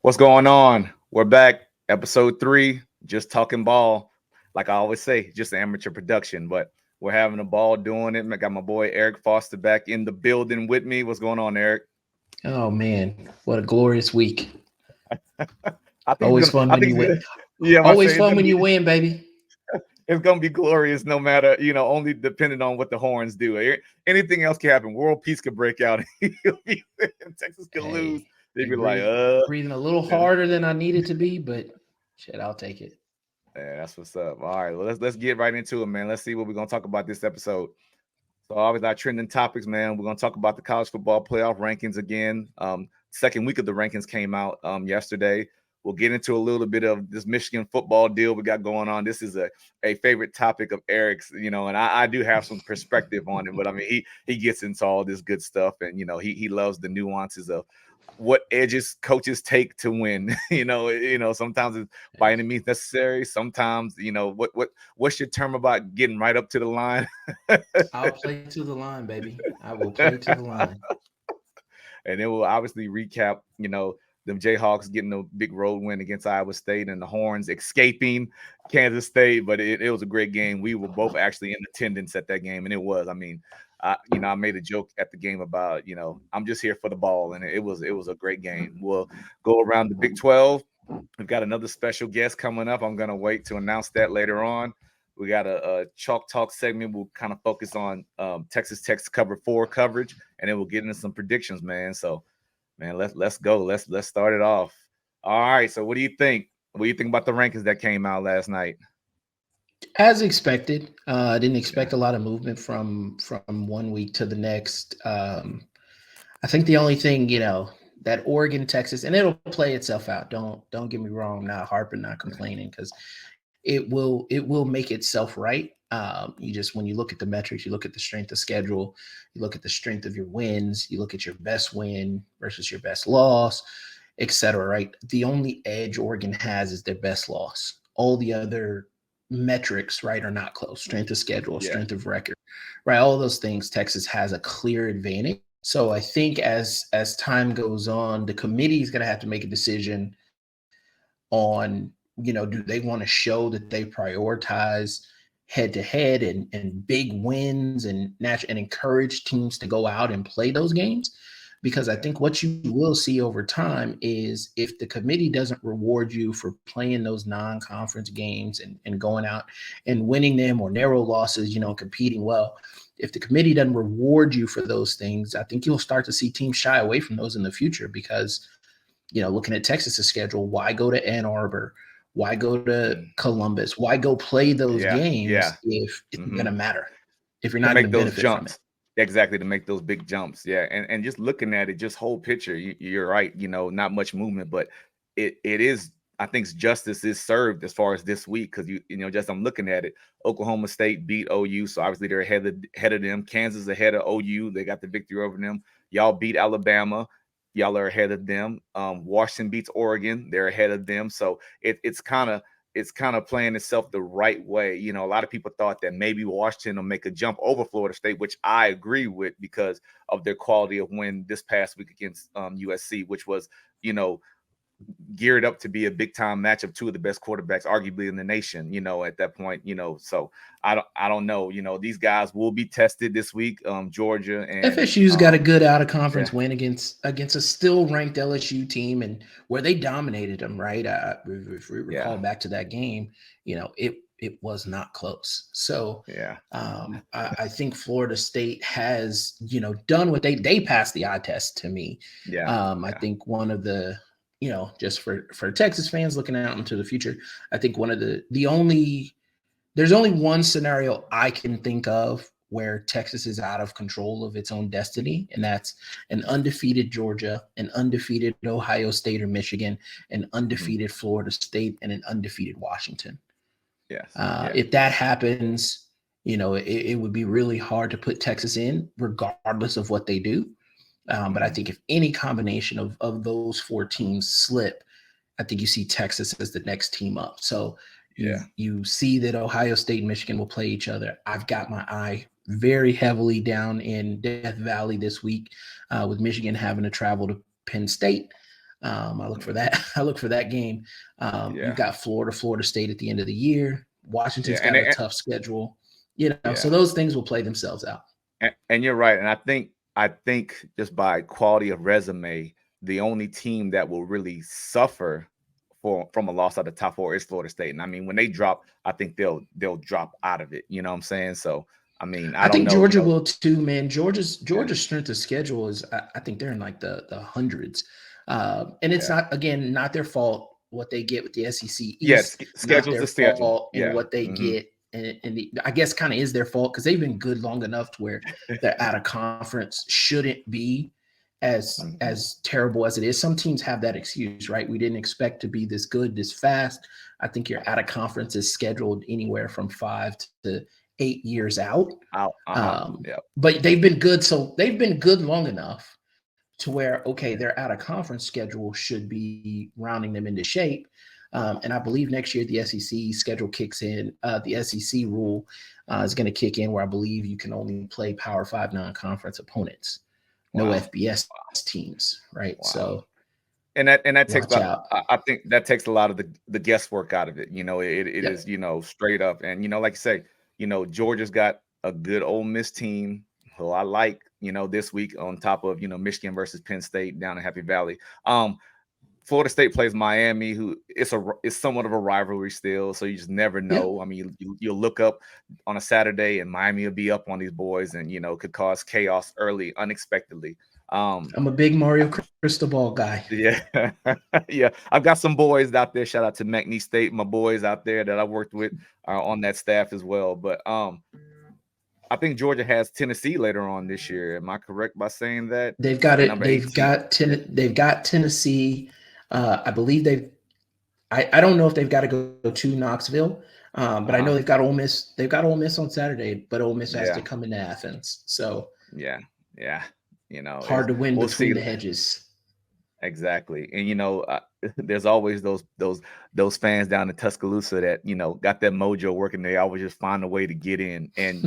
What's going on? We're back, episode 3, just talking ball. Like I always say, just amateur production, but we're having a ball doing it. I got my boy Eric Foster back in the building with me. What's going on, Eric? Oh man, what a glorious week. I think it's Always gonna. fun I when think you it's win. gonna. Yeah, I Always say it's fun gonna when you be. win, baby. It's gonna be glorious, no matter only depending on what the horns do. Anything else can happen. World peace could break out. Texas could lose. Hey, They'd be be like, breathing a little yeah. harder than I needed to be, but shit, I'll take it. Yeah, that's what's up. All right, well, let's get right into it, man. Let's see what we're gonna talk about this episode. So, obviously, our trending topics, man. We're gonna talk about the college football playoff rankings again. Second week of the rankings came out yesterday. We'll get into a little bit of this Michigan football deal we got going on. This is a favorite topic of Eric's, and I do have some perspective on it, but I mean he gets into all this good stuff, and he loves the nuances of what edges coaches take to win. Sometimes it's by any means necessary. Sometimes, what's your term about getting right up to the line? I'll play to the line, baby. I will play to the line. And then we'll obviously recap, them Jayhawks getting a big road win against Iowa State and the Horns escaping Kansas State. But it was a great game. We were both actually in attendance at that game, and it was. I mean, I made a joke at the game about, I'm just here for the ball, and it was a great game. We'll go around the Big 12. We've got another special guest coming up. I'm gonna wait to announce that later on. We got a chalk talk segment. We'll kind of focus on Texas Tech's cover 4 coverage, and then we'll get into some predictions, man. So, man, let's go. Let's start it off. All right. So, what do you think? What do you think about the rankings that came out last night? As expected, I didn't Yeah. expect a lot of movement from 1 week to the next. I think the only thing, that Oregon, Texas, and it'll play itself out. Don't get me wrong. I'm not harping, not complaining, because it will make itself right. You just when you look at the metrics, you look at the strength of schedule, you look at the strength of your wins, you look at your best win versus your best loss, etc. Right? The only edge Oregon has is their best loss. All the other metrics, right, are not close. Strength of schedule, Yeah. strength of record, right? All those things, Texas has a clear advantage. So I think as time goes on, the committee is going to have to make a decision on, do they want to show that they prioritize head to head and big wins and encourage teams to go out and play those games? Because I Yeah. think what you will see over time is if the committee doesn't reward you for playing those non-conference games and going out and winning them, or narrow losses, competing well, if the committee doesn't reward you for those things, I think you'll start to see teams shy away from those in the future. Because looking at Texas's schedule, why go to Ann Arbor? Why go to Mm. Columbus? Why go play those Yeah. Yeah. games if it's going Hmm. to matter, if you're To not going make to those benefit from it? jumps. Exactly, to make those big jumps. Yeah. And just looking at it, just whole picture, you're right, not much movement, but it is. I think justice is served as far as this week, because just I'm looking at it. Oklahoma State beat OU, so obviously they're ahead of them. Kansas ahead of OU, they got the victory over them. Y'all beat Alabama, y'all are ahead of them. Washington beats Oregon, they're ahead of them. So it's kind of playing itself the right way. A lot of people thought that maybe Washington will make a jump over Florida State, which I agree with because of their quality of win this past week against USC, which was, you know, geared up to be a big time matchup, two of the best quarterbacks arguably in the nation, at that point. So I don't know. These guys will be tested this week. Georgia and FSU's got a good out of yeah, conference win against a still ranked LSU team, and where they dominated them. Right, if we yeah, recall back to that game, it was not close. So yeah, I think Florida State has done what they passed the eye test to me. yeah, I yeah. think one of the just for Texas fans looking out into the future, I think one of the only there's only one scenario I can think of where Texas is out of control of its own destiny, and that's an undefeated Georgia, an undefeated Ohio State or Michigan, an Hmm. undefeated Florida State, and an undefeated Washington. Yes, yeah, If that happens, it would be really hard to put Texas in, regardless of what they do. But I hmm, think if any combination of those four teams slip, I think you see Texas as the next team up. So yeah, you see that Ohio State and Michigan will play each other. I've got my eye very heavily down in Death Valley this week, with Michigan having to travel to Penn State. I look for that. I look for that game. You've Yeah, got Florida State at the end of the year. yeah, Washington's got a tough schedule, so yeah, those things will play themselves out. and you're right. And I think just by quality of resume, the only team that will really suffer from a loss out of the top four is Florida State. And I mean, when they drop, I think they'll drop out of it. You know what I'm saying? So I mean, I I don't think know. Georgia will too, man. Georgia's Yeah, Georgia's strength of schedule is, I think they're in like the hundreds, and it's yeah, not their fault what they get with the SEC yeah. East, not Schedule's their the schedule. fault in Yeah. what they Hmm. get, and I guess kind of is their fault because they've been good long enough to where they're out of conference shouldn't be Hmm. as terrible as it is. Some teams have that excuse, right? We didn't expect to be this good this fast. I think your out of conference is scheduled anywhere from 5 to 8 years out. Yeah. But they've been good. So they've been good long enough to where, okay, their out of conference schedule should be rounding them into shape. And I believe next year the SEC schedule kicks in. The SEC rule is going to kick in where I believe you can only play Power Five non-conference opponents, no Wow. FBS teams, right? Wow. So And that takes watch about, out. I think that takes a lot of the guesswork out of it. It Yep. is, straight up. And like you say, Georgia's got a good Ole Miss team who I like, this week on top of, Michigan versus Penn State down in Happy Valley. Florida State plays Miami, who it's somewhat of a rivalry still, so you just never Yep. know. I mean, you'll look up on a Saturday and Miami will be up on these boys, and could cause chaos early, unexpectedly. I'm a big Mario Crystal Ball guy. Yeah, yeah. I've got some boys out there. Shout out to McNeese State, my boys out there that I worked with on that staff as well. But I think Georgia has Tennessee later on this year. Am I correct by saying that? They've got At it. number 18. They've got Tennessee. I believe they've. I don't know if they've got to go to Knoxville, but I know Uh-huh. they've got Ole Miss. They've got Ole Miss on Saturday, but Ole Miss has to Yeah, come into Athens, so yeah, yeah. hard to win We'll see. between the hedges. Exactly. And there's always those fans down in Tuscaloosa that got that mojo working. They always just find a way to get in. And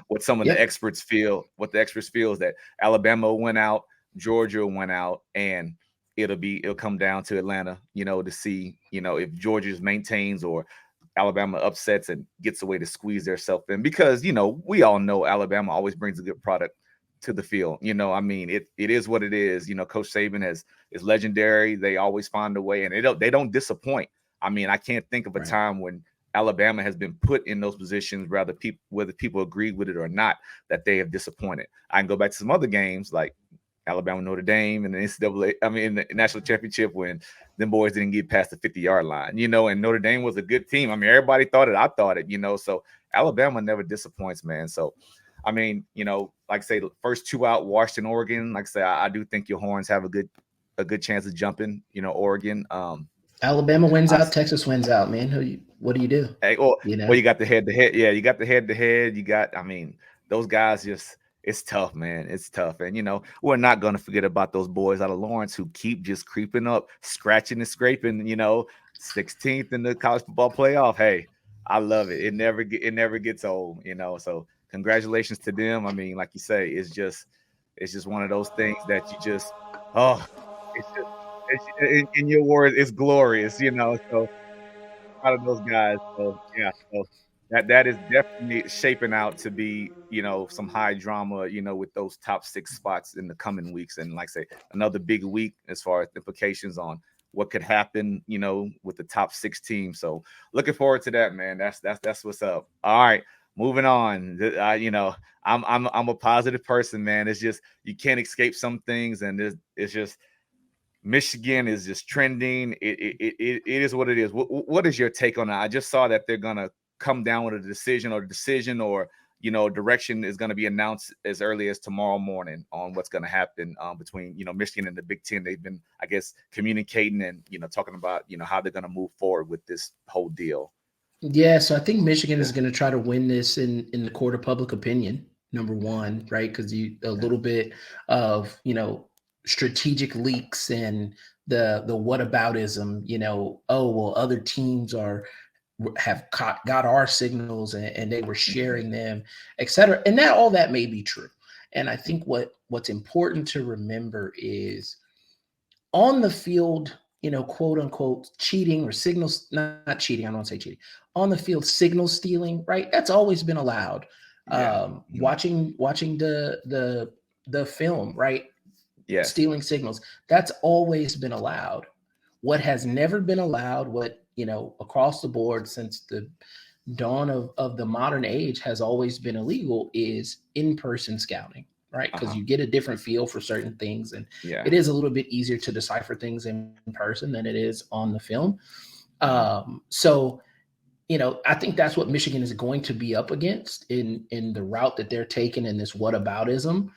what some of the Yep, experts feel, is that Alabama went out, Georgia went out, and it'll come down to Atlanta, to see if Georgia maintains or Alabama upsets and gets a way to squeeze themselves in, because we all know Alabama always brings a good product to the field. I mean, it is what it is. Coach Saban is legendary. They always find a way, and they don't disappoint. I mean, I can't think of a right. time when Alabama has been put in those positions, whether people agreed with it or not, that they have disappointed. I can go back to some other games like Alabama Notre Dame and the NCAA. I mean, the national championship, when them boys didn't get past the 50-yard line. And Notre Dame was a good team. I mean, everybody thought it. I thought it. So Alabama never disappoints, man. So I mean, like I say, the first two out, Washington, Oregon. Like I say, I do think your Horns have a good chance of jumping. Oregon. Alabama wins I out. Texas wins out. Man, what do you do? Hey, well, You well, know, you got the head to head. Yeah, you got the head to head. You got, I mean, those guys just, it's tough, man. It's tough. And, we're not going to forget about those boys out of Lawrence who keep just creeping up, scratching and scraping, 16th in the college football playoff. Hey, I love it. It never gets old, So congratulations to them. I mean, like you say, it's just one of those things that you just, oh, in your words, it's glorious. So out of those guys. So yeah, so that is definitely shaping out to be, some high drama, with those top six spots in the coming weeks. And like I say, another big week as far as implications on what could happen, with the top six teams. So looking forward to that, man. That's what's up. All right. Moving on. I'm a positive person, man. It's just you can't escape some things, and it's just Michigan is just trending. It is what it is. What is your take on that? I just saw that they're gonna come down with a decision or direction is going to be announced as early as tomorrow morning on what's going to happen between Michigan and the Big Ten. They've been, I guess, communicating and talking about how they're going to move forward with this whole deal. yeah. So I think Michigan Yeah, is going to try to win this in the court of public opinion. Number one, right? Because you a yeah, little bit of strategic leaks and the whataboutism. Oh well, other teams got our signals and they were mm-hmm, sharing them, et cetera. And that all that may be true. And I think what's important to remember is on the field, quote unquote, cheating or signals, not cheating, I don't want to say cheating, on the field, signal stealing, right? That's always been allowed. Yeah. Watching the film, right? Yes. Stealing signals, that's always been allowed. What has never been allowed, what, across the board since the dawn of the modern age has always been illegal, is in-person scouting, right? Because Uh-huh. you get a different feel for certain things, and Yeah. it is a little bit easier to decipher things in person than it is on the film. Mhm. So I think that's what Michigan is going to be up against in the route that they're taking in this whataboutism.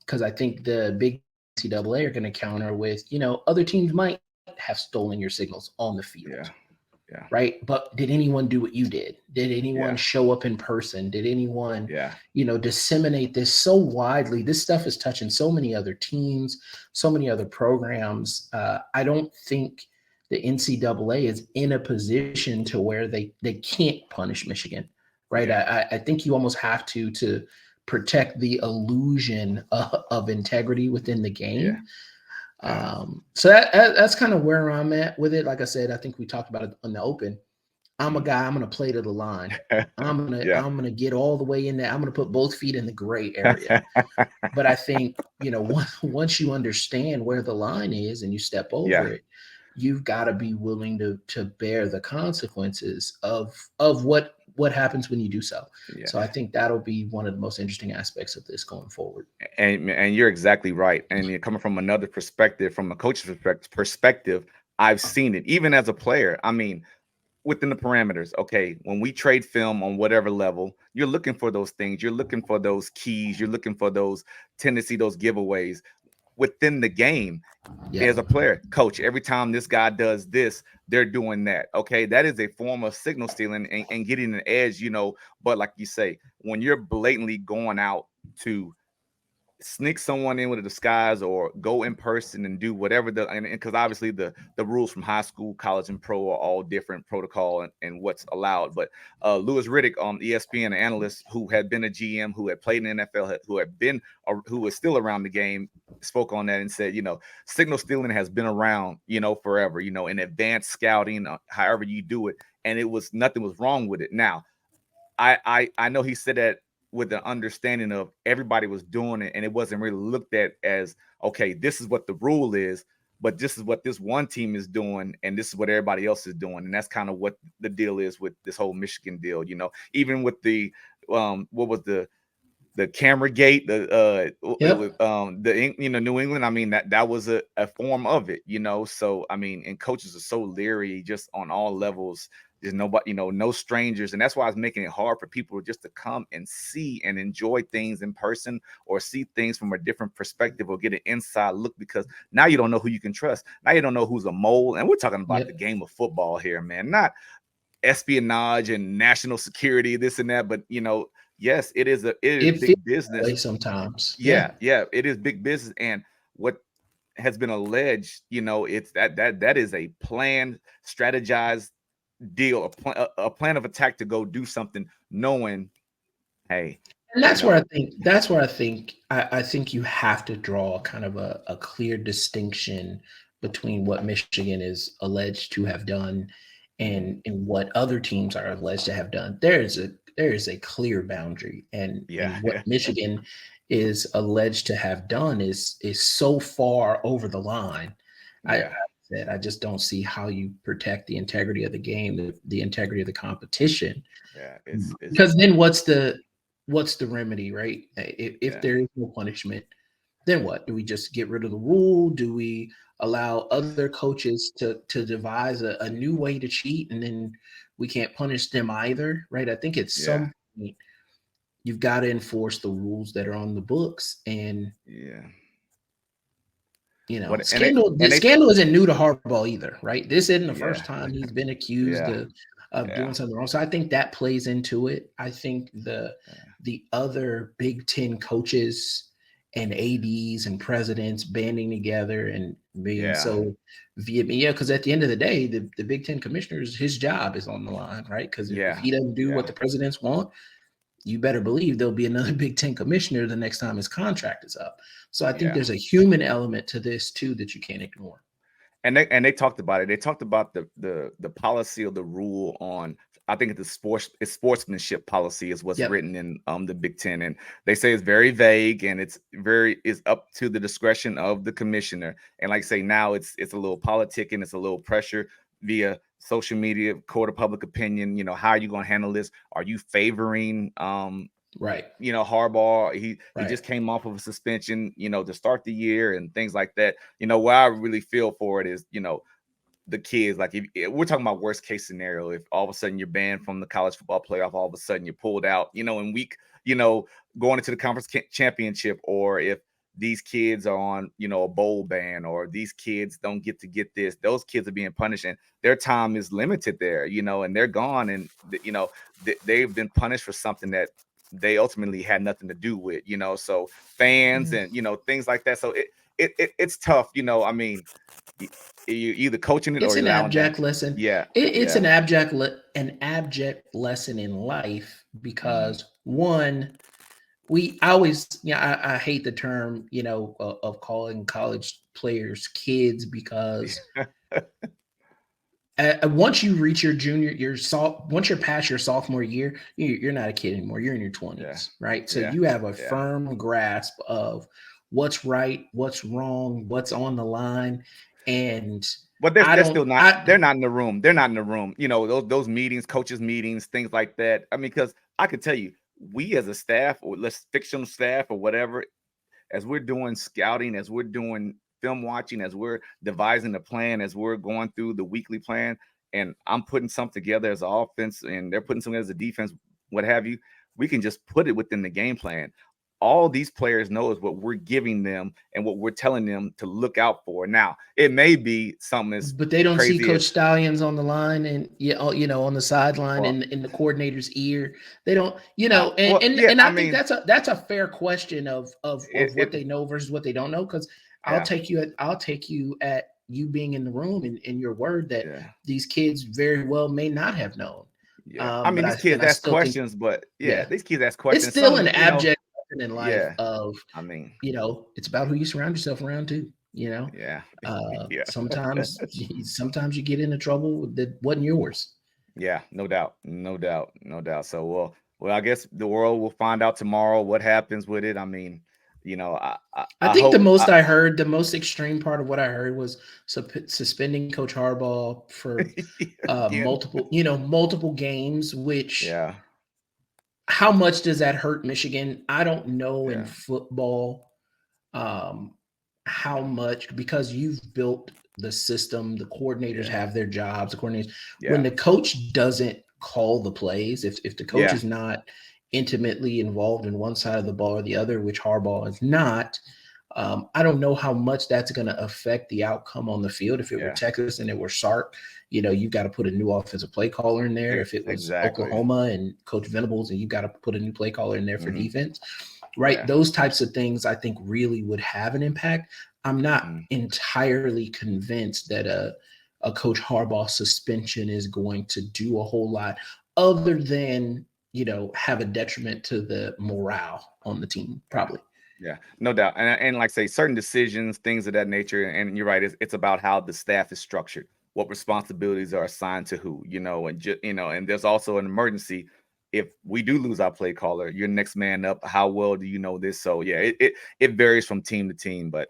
Because I think the big NCAA are going to counter with, other teams might have stolen your signals on the field, Yeah. Yeah. right? But did anyone do what you did? Did anyone Yeah. show up in person? Did anyone, Yeah. disseminate this so widely? This stuff is touching so many other teams, so many other programs. I don't think the NCAA is in a position to where they can't punish Michigan, right? Yeah. I think you almost have to protect the illusion of integrity within the Yeah. game. Yeah. So that's kind of where I'm at with it. Like I said, I think we talked about it on the open. I'm a Mhm. guy. I'm going to play to the line. I'm gonna Yeah. I'm gonna get all the way in there. I'm gonna put both feet in the gray area. But I think once you understand where the line is and you step over Yeah. it, you've got to be willing to bear the consequences of what happens when you do so. Yeah. So I think that'll be one of the most interesting aspects of this going forward. And you're exactly right. And you're coming from another perspective, from a coach's perspective, I've seen it even as a player. I mean, within the parameters. Okay, when we trade film on whatever level, you're looking for those things. You're looking for those keys. You're looking for those tendency, those giveaways within the game. As a Yep. player, coach, every time this guy does this, they're doing that. Okay, that is a form of signal stealing and getting an edge, But like you say, when you're blatantly going out to sneak someone in with a disguise or go in person and do whatever and because obviously the rules from high school, college, and pro are all different protocol and what's allowed. But Louis Riddick on ESPN, an analyst who had been a GM, who had played in the NFL, who was still around the game, spoke on that and said, signal stealing has been around, forever, in advanced scouting, however you do it, and nothing was wrong with it. Now, I know he said that with the understanding of everybody was doing it, and it wasn't really looked at as, okay, this is what the rule is, but this is what this one team is doing, and this is what everybody else is doing, and that's kind of what the deal is with this whole Michigan deal. Even with the what was the camera gate, it was Yep. New England. I mean, that was a form of it, So I mean, and coaches are so leery just on all levels. There's nobody, no strangers, and that's why it's making it hard for people just to come and see and enjoy things in person, or see things from a different perspective, or get an inside look, because now you don't know who you can trust. Now you don't know who's a mole, and we're talking about the Yep. game of football here, man, not espionage and national security, this and that. But yes, it is It feels big that way business. sometimes. Yeah. Yeah, it is big business. And what has been alleged, it's that is a planned, strategized deal, a plan of attack to go do something, knowing, hey, And you know, I think you have to draw kind of a clear distinction between what Michigan is alleged to have done mhm, and what other teams are alleged to have done. There is a clear boundary, and yeah, what Michigan is alleged to have done is so far over the line. I yeah, said I just don't see how you protect the integrity of the game, the integrity of the competition, yeah, it's because then what's the remedy, right? If yeah, there is no punishment, then what? Do we just get rid of the rule? Do we allow other coaches to devise a new way to cheat, and then we can't punish them either, right? I think at yeah, some point you've got to enforce the rules that are on the books. And yeah. What and it scandal, the and they scandal isn't new to Harbaugh either, right? This isn't the first yeah, time he's been accused yeah, of doing yeah, something wrong. So I think that plays into it. I think yeah, the other Big Ten coaches and ADs and presidents banding together and being yeah, so yeah, because at the end of the day, the Big Ten commissioners, his job is on the line, right? Because if yeah, he doesn't do what yeah, the presidents want, you better believe there'll be another Big Ten commissioner the next time his contract is up. So I think yeah. there's a human element to this too that you can't ignore. and they talked about it. They talked about the policy or the rule on. I think it's sportsmanship policy is what's Yep. written in the Big Ten, and they say it's very vague and it's up to the discretion of the commissioner. And like I say, now it's a little politic and it's a little pressure via social media, court of public opinion. How are you going to handle this? Are you favoring Right. Harbaugh? He Right. just came off of a suspension, to start the year and things like that. What I really feel for it is, the kids, like if we're talking about worst case scenario, if all of a sudden you're banned from the college football playoff, all of a sudden you're pulled out, in week, going into the conference championship, or if these kids are on, a bowl ban, or these kids don't get this, those kids are being punished and their time is limited there, and they're gone, and they've been punished for something that they ultimately had nothing to do with, so fans and things like that. So it's tough, I mean, you either coaching it or It's you're an allowing them. abject lesson. Yeah, It's yeah, an abject lesson in life mhm. because one, I always, I hate the term, of calling college players kids because once you reach once you're past your sophomore year, you're not a kid anymore. You're in your Yeah, 20s, right? So yeah, you have a yeah. firm grasp of what's right, what's wrong, what's on the line, and But I they're don't. still not. They're not in the room. They're not in the room. Those meetings, coaches meetings, things like that. I mean, because I can tell you, we as a staff, or let's fictional staff or whatever, as we're doing scouting, as we're doing film watching, as we're devising the plan, as we're going through the weekly plan, and I'm putting something together as an offense, and they're putting something as a defense, what have you, we can just put it within the game plan. All these players know is what we're giving them and what we're telling them to look out for. Now, it may be something as But they don't see crazy Coach as, Stallions on the line and on the sideline well, in the coordinator's ear. They don't, well, yeah, and I I think mean, that's a fair question of what it they know versus what they don't know. Because yeah, I'll take you at you being in the room and your word that yeah. these kids very well may not have known. Yeah, I mean, But these kids I ask still think, questions, but yeah, yeah, these kids ask it's questions. still an Some, abject lesson in life yeah. of, I mean, it's about who you surround yourself around too. yeah, yeah, Sometimes you get into trouble that wasn't yours. yeah. No doubt, no doubt, no doubt. So, well, I guess the world will find out tomorrow what happens with it. I mean, I I think hope. the most extreme part of what I heard was suspending Coach Harbaugh for Again, multiple games. Which, yeah, how much does that hurt Michigan? I don't know in yeah, football um, how yeah, much, because you've built the system, the coordinators yeah, have their jobs, the coordinators, when yeah, the coach doesn't call the plays, if the coach yeah, is not intimately involved in one side of the ball or the other, which Harbaugh is not, I don't know how much that's going to affect the outcome on the field. If it were yeah. Texas and it were Sark, you've got to put a new offensive play caller in there. If it was Exactly. Oklahoma and Coach Venables, and you got to put a new play caller in there for Hmm. defense, right? Yeah. Those types of things I think really would have an impact. I'm not Mm. entirely convinced that a Coach Harbaugh suspension is going to do a whole lot other than, have a detriment to the morale on the team, Yeah. probably. Yeah, no doubt. And like say certain decisions, things of that nature. And you're right, it's about how the staff is structured, what responsibilities are assigned to who, and and there's also an emergency. If we do lose our play caller, you're next man up. How well do you know this? So yeah, it varies from team to team, but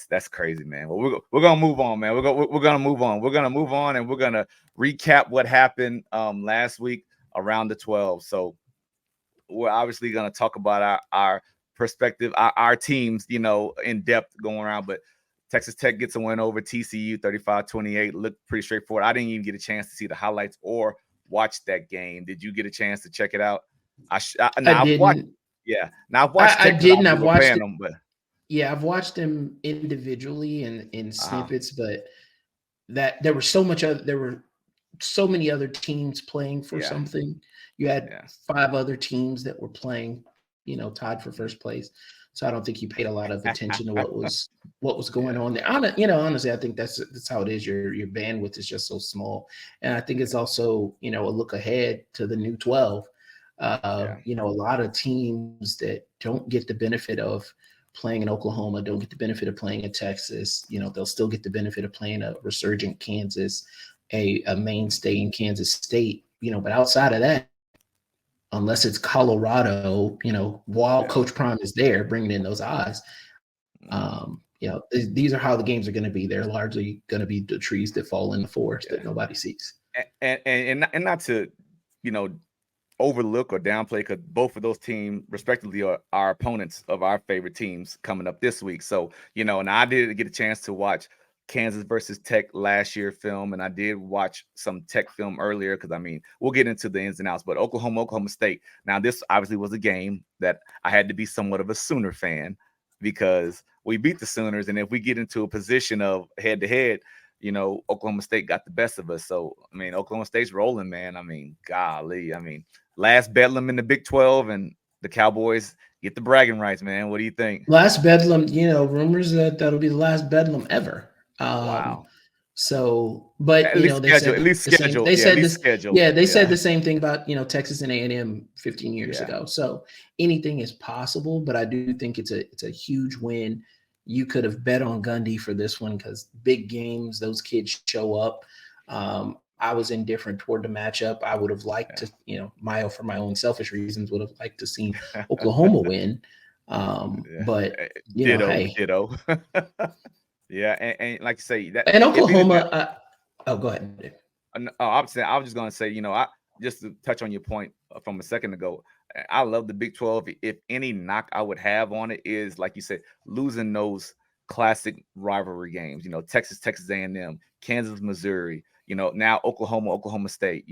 that's crazy, man. Well, we're gonna move on, man. We're gonna move on. We're gonna move on, and we're gonna recap what happened last week around the 12. So we're obviously going to talk about our perspective, our teams, in depth going around. But Texas Tech gets a win over TCU 35-28. Looked pretty straightforward. I didn't even get a chance to see the highlights or watch that game. Did you get a chance to check it out? I Now I've watched, didn't. yeah. Now I've watched I Tech because didn't. obviously I've we're watched playing it. them, but Yeah, I've watched them individually and in uh-huh. snippets, but that there were so many other teams playing for Yeah, something. You had yeah. 5 other teams that were playing, tied for Mhm. first place. So I don't think you paid a lot of attention to what was going Yeah, on there. Honestly, I think that's how it is. Your bandwidth is just so small, and I think it's also a look ahead to the new 12. yeah, A lot of teams that don't get the benefit of playing in Oklahoma, don't get the benefit of playing in Texas. They'll still get the benefit of playing a resurgent Kansas, a mainstay in Kansas State. But outside of that, unless it's Colorado, while Yeah. Coach Prime is there, bringing in those odds, these are how the games are going to be. They're largely going to be the trees that fall in the forest that nobody sees. And not to, overlook or downplay, because both of those teams respectively are our opponents of our favorite teams coming up this week. So, and I did get a chance to watch Kansas versus Tech last year film, and I did watch some Tech film earlier, because we'll get into the ins and outs. But Oklahoma State. Now, this obviously was a game that I had to be somewhat of a Sooner fan, because we beat the Sooners, and if we get into a position of head to head, Oklahoma State got the best of us. So, Oklahoma State's rolling, man. Golly. Last Bedlam in the Big 12, and the Cowboys get the bragging rights, man. What do you think? Last Bedlam, rumors that that'll be the last Bedlam ever. Wow. So, but at least schedule. They said this. Schedule. Yeah, they said the same thing about Texas and A&M 15 years ago. So anything is possible, but I do think it's a huge win. You could have bet on Gundy for this one, because big games, those kids show up. I was indifferent toward the matchup. I would have liked to, for my own selfish reasons, would have liked to see Oklahoma win. But ditto. Yeah, and like you say, that and Oklahoma. Go ahead. I was just gonna say, I just to touch on your point from a second ago. I love the Big 12. If any knock I would have on it is, like you said, losing those classic rivalry games. Texas A&M, Kansas, Missouri. Now Oklahoma State.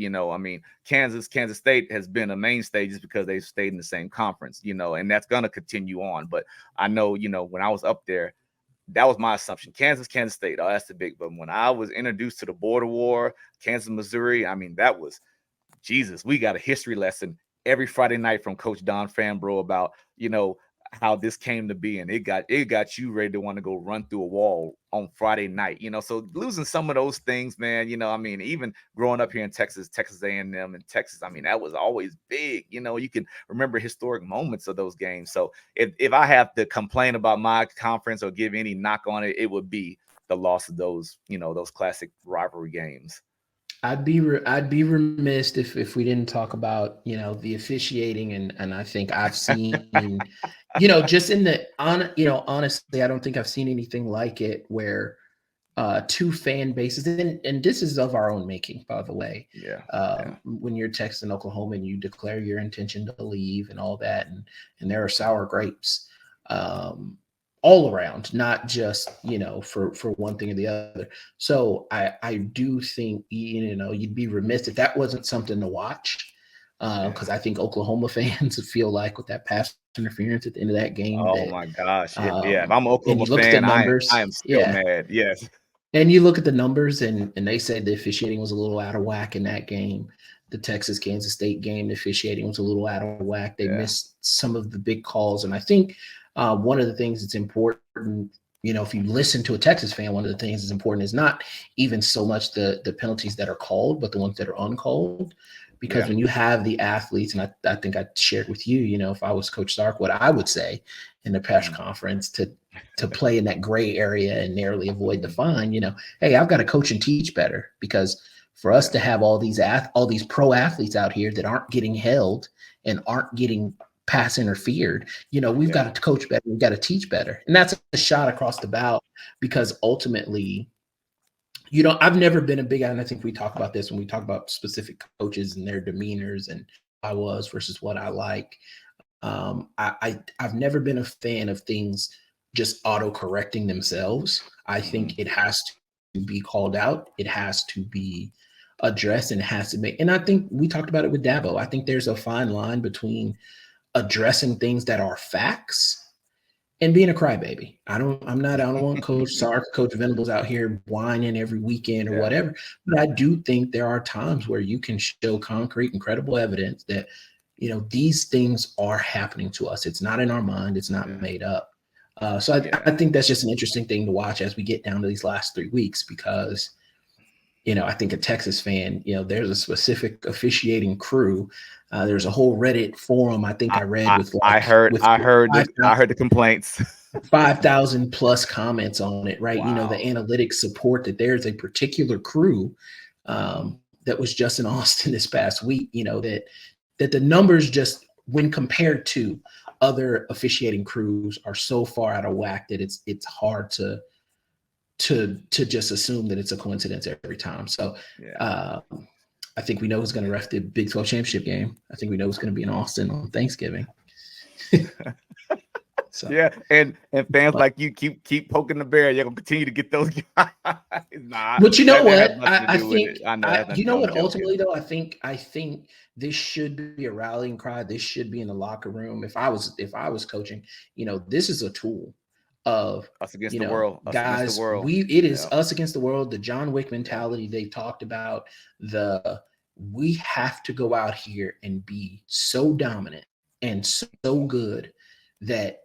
Kansas State has been a mainstay just because they've stayed in the same conference. And that's gonna continue on. But I know, when I was up there, that was my assumption. Kansas State. Oh, that's the big. But when I was introduced to the border war, Kansas, Missouri, that was Jesus. We got a history lesson every Friday night from Coach Don Fambro about, how this came to be, and it got you ready to want to go run through a wall on Friday night. So losing some of those things, man. Even growing up here in Texas A&M and Texas, that was always big. You can remember historic moments of those games. So if I have to complain about my conference or give any knock on it, it would be the loss of those, those classic rivalry games. I'd be remiss if we didn't talk about the officiating, and I think I've seen just in the honestly, I don't think I've seen anything like it, where two fan bases, and this is of our own making, by the way. When you're Texas and Oklahoma and you declare your intention to leave and all that, and there are sour grapes all around, not just for one thing or the other. So I do think you'd be remiss if that wasn't something to watch, because I think Oklahoma fans feel like, with that pass interference at the end of that game. Oh my gosh! If I'm an Oklahoma fan, numbers, I am still mad. Yes. And you look at the numbers, and they said the officiating was a little out of whack in that game. The Texas-Kansas State game, the officiating was a little out of whack. They missed some of the big calls. And I think one of the things that's important, if you listen to a Texas fan, one of the things that's important is not even so much the penalties that are called, but the ones that are uncalled. Because when you have the athletes, and I think I shared with you, if I was Coach Sark, what I would say in the press conference to play in that gray area and narrowly avoid the fine, hey, I've got to coach and teach better, because for us to have all these pro athletes out here that aren't getting held and aren't getting pass interfered, we've got to coach better. We've got to teach better. And that's a shot across the bow, because ultimately, I've never been a big, and I think we talk about this when we talk about specific coaches and their demeanors and I was versus what I like. I've never been a fan of things just auto-correcting themselves. I think it has to be called out. It has to be addressed, and it has to make, and I think we talked about it with Dabo. I think there's a fine line between addressing things that are facts and being a crybaby. I don't want Coach Sark, Coach Venables out here whining every weekend or whatever. But I do think there are times where you can show concrete and credible evidence that, these things are happening to us. It's not in our mind. It's not made up. So I think that's just an interesting thing to watch as we get down to these last 3 weeks, because, I think a Texas fan, there's a specific officiating crew. There's a whole Reddit forum I think I read with. I heard the complaints. 5,000 plus comments on it, right? You know, the Wow. analytics support that there's a particular crew that was just in Austin this past week, you know, that the numbers just when compared to other officiating crews are so far out of whack that it's hard to just assume that it's a coincidence every time. So Yeah. I think we know who's going to ref the Big 12 championship game. I think we know who's going to be in Austin on Thanksgiving. So, Yeah, and fans but, like you keep poking the bear. You're gonna continue to get those guys. Nah, but you know that has what? nothing to I do with it. think I know it has nothing you to do. know I'm what joking. ultimately though, I think this should be a rallying cry. This should be in the locker room. If I was coaching, you know, this is a tool of, Us against you the know, world. Us against the guys, world. it is Yeah, us against the world, the John Wick yeah, mentality they talked about, the we have to go out here and be so dominant and so good that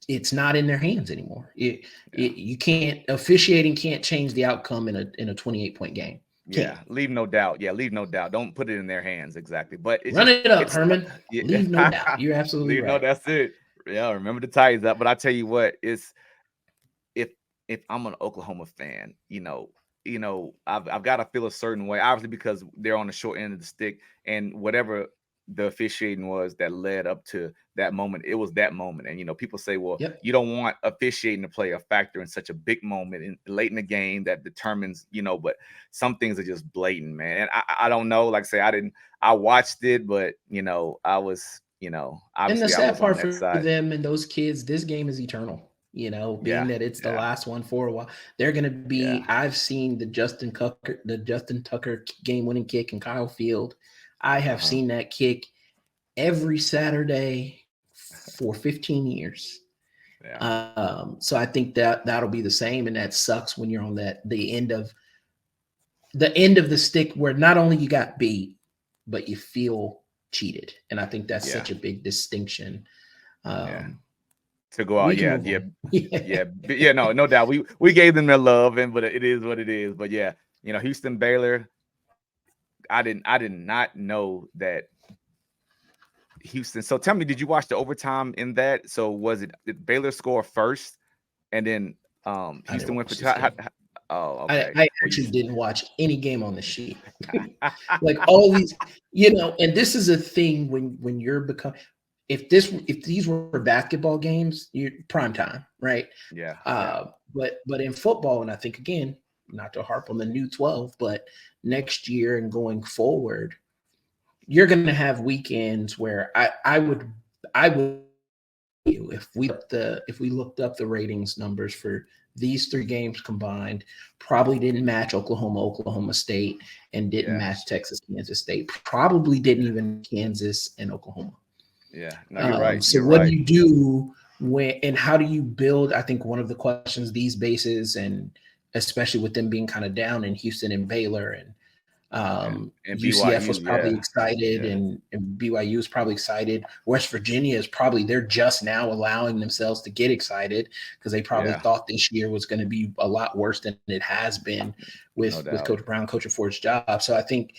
it's not in their hands anymore. yeah, You can't officiating can't change the outcome in a 28-point game. Can't. yeah. Leave no doubt. Yeah, leave no doubt. Don't put it in their hands exactly. But it's Run just it up, it's Herman. yeah. Leave no doubt. You're absolutely Leave no. right. That's it. Yeah, remember the Titans up. But I tell you what, it's if if I'm an Oklahoma fan, I've got to feel a certain way, obviously because they're on the short end of the stick, and whatever the officiating was that led up to that moment, it was that moment. And people say, well, Yep. you don't want officiating to play a factor in such a big moment late in the game that determines, but some things are just blatant, man. And I don't know, like I say, I watched it, but I was, And the obviously I sad was on part that for side. them and those kids, this game is eternal. You know, being Yeah, that it's the yeah, last one for a while, they're going to be. yeah, I've seen the Justin Tucker game-winning kick in Kyle Field. I have uh-huh, seen that kick every Saturday for 15 years. yeah. So I think that'll be the same, and that sucks when you're on the end of the stick where not only you got beat, but you feel cheated. And I think that's Yeah, such a big distinction. yeah. Um, To go we out, can yeah, move yeah, on. yeah, yeah. No, no doubt. We gave them their love, but it is what it is. But yeah, Houston Baylor. I did not know that Houston. So tell me, did you watch the overtime in that? So was it did Baylor score first, and then I didn't Houston went for watch this game. oh, I, okay. I Well, you actually didn't watch any game on the sheet. Like all these, and this is a thing when you're become if these were basketball games, you're prime time, right? yeah, yeah, But in football, and I think again, not to harp on the new 12, but next year and going forward, you're going to have weekends where I would if we looked up the ratings numbers for these three games combined, probably didn't match Oklahoma State, and didn't yeah, match Kansas State, probably didn't even Kansas and Oklahoma. yeah. No, you're right. So You're what do right. you do and how do you build? I think one of the questions these bases, and especially with them being kind of down in Houston and Baylor, and And UCF BYU, was probably yeah, excited, yeah, and BYU is probably excited. West Virginia is probably they're just now allowing themselves to get excited because they probably yeah. thought this year was going to be a lot worse than it has been No with doubt. Coach Brown coaching for his job. So I think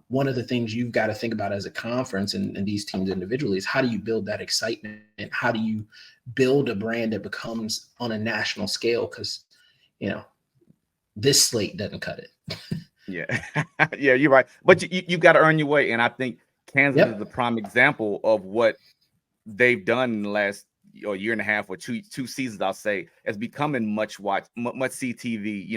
one of the things you've got to think about as a conference and these teams individually is how do you build that excitement, and how do you build a brand that becomes on a national scale, because you know this slate doesn't cut it. Yeah, yeah, you're right. But you got to earn your way, and I think Kansas is the Yep. prime example of what they've done in the last year and a half or two seasons. I'll say as becoming much CTV.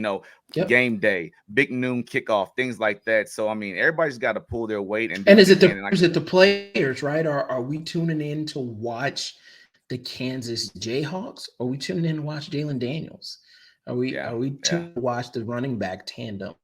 Yep. Game day, big noon kickoff, things like that. So I mean, everybody's got to pull their weight and do And what is they it can. the And like I is said, it the players, right? Are we tuning in to watch the Kansas Jayhawks? Are we tuning in to watch Jalen Daniels? Are we yeah, are we yeah, tuning to watch the running back tandem?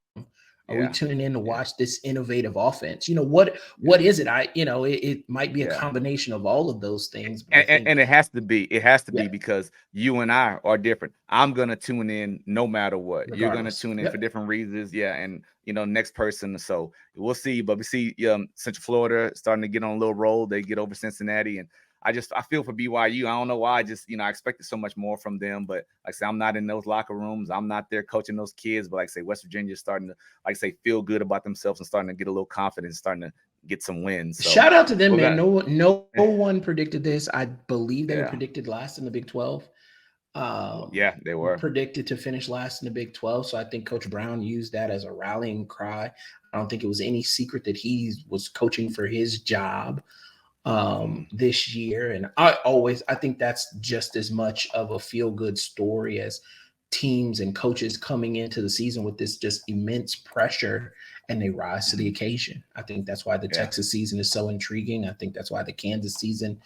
Are we yeah, tuning in to yeah, watch this innovative offense? What yeah, is it? It might be a yeah. combination of all of those things, but I And think it has to be. It has to yeah, be because you and I are different. I'm gonna tune in no matter what. You're gonna regardless. tune in for Yep. different reasons. Yeah, and next person. So we'll see. But we see Central Florida starting to get on a little roll. They get over Cincinnati, and I feel for BYU. I don't know why. I just I expected so much more from them. But like I say, I'm not in those locker rooms. I'm not there coaching those kids. But like I say, West Virginia is starting to feel good about themselves and starting to get a little confidence, starting to get some wins. So Shout out to them, we're man. gonna No one predicted this. I believe they were yeah. predicted last in the Big 12. Yeah, they were. predicted to finish last in the Big 12. So I think Coach Brown used that as a rallying cry. I don't think it was any secret that he was coaching for his job Mhm. this year. And I think that's just as much of a feel good story as teams and coaches coming into the season with this just immense pressure and they rise to the Mhm. occasion. I think that's why the Yeah, Texas season is so intriguing. I think that's why the Kansas season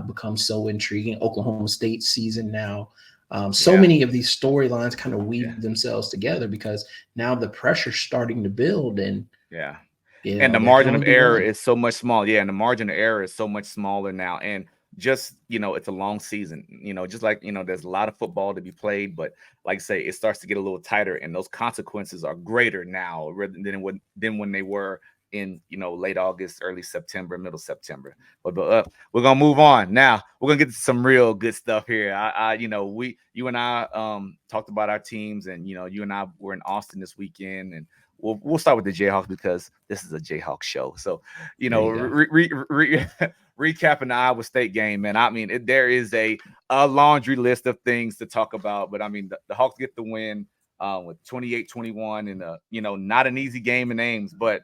becomes so intriguing. Oklahoma State season now. So yeah, many of these storylines kind of yeah, weave themselves together because now the pressure's starting to build and yeah. you And know the there can margin of only be error one. is so much small. Yeah, and the margin of error is so much smaller now. And just, it's a long season. Just like, there's a lot of football to be played, but like I say, it starts to get a little tighter, and those consequences are greater now rather than when they were in, late August, early September, middle September. But we're gonna move on now. We're gonna get to some real good stuff here. You and I talked about our teams, and you and I were in Austin this weekend, and we'll start with the Jayhawks because this is a Jayhawk show. So, There you go. recapping the Iowa State game, man. I mean, there is a laundry list of things to talk about, but I mean, the Hawks get the win with 28-21, and not an easy game in Ames, but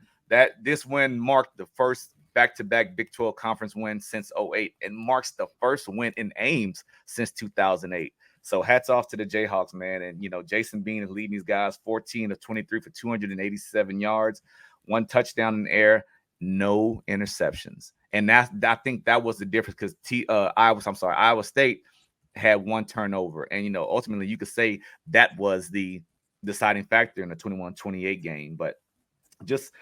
this win marked the first back-to-back Big 12 conference win since '08, and marks the first win in Ames since 2008. So hats off to the Jayhawks, man. And Jason Bean is leading these guys 14 of 23 for 287 yards, one touchdown in the air, no interceptions. And I think that was the difference because Iowa State had one turnover. And ultimately you could say that was the deciding factor in the 21-28 game. But just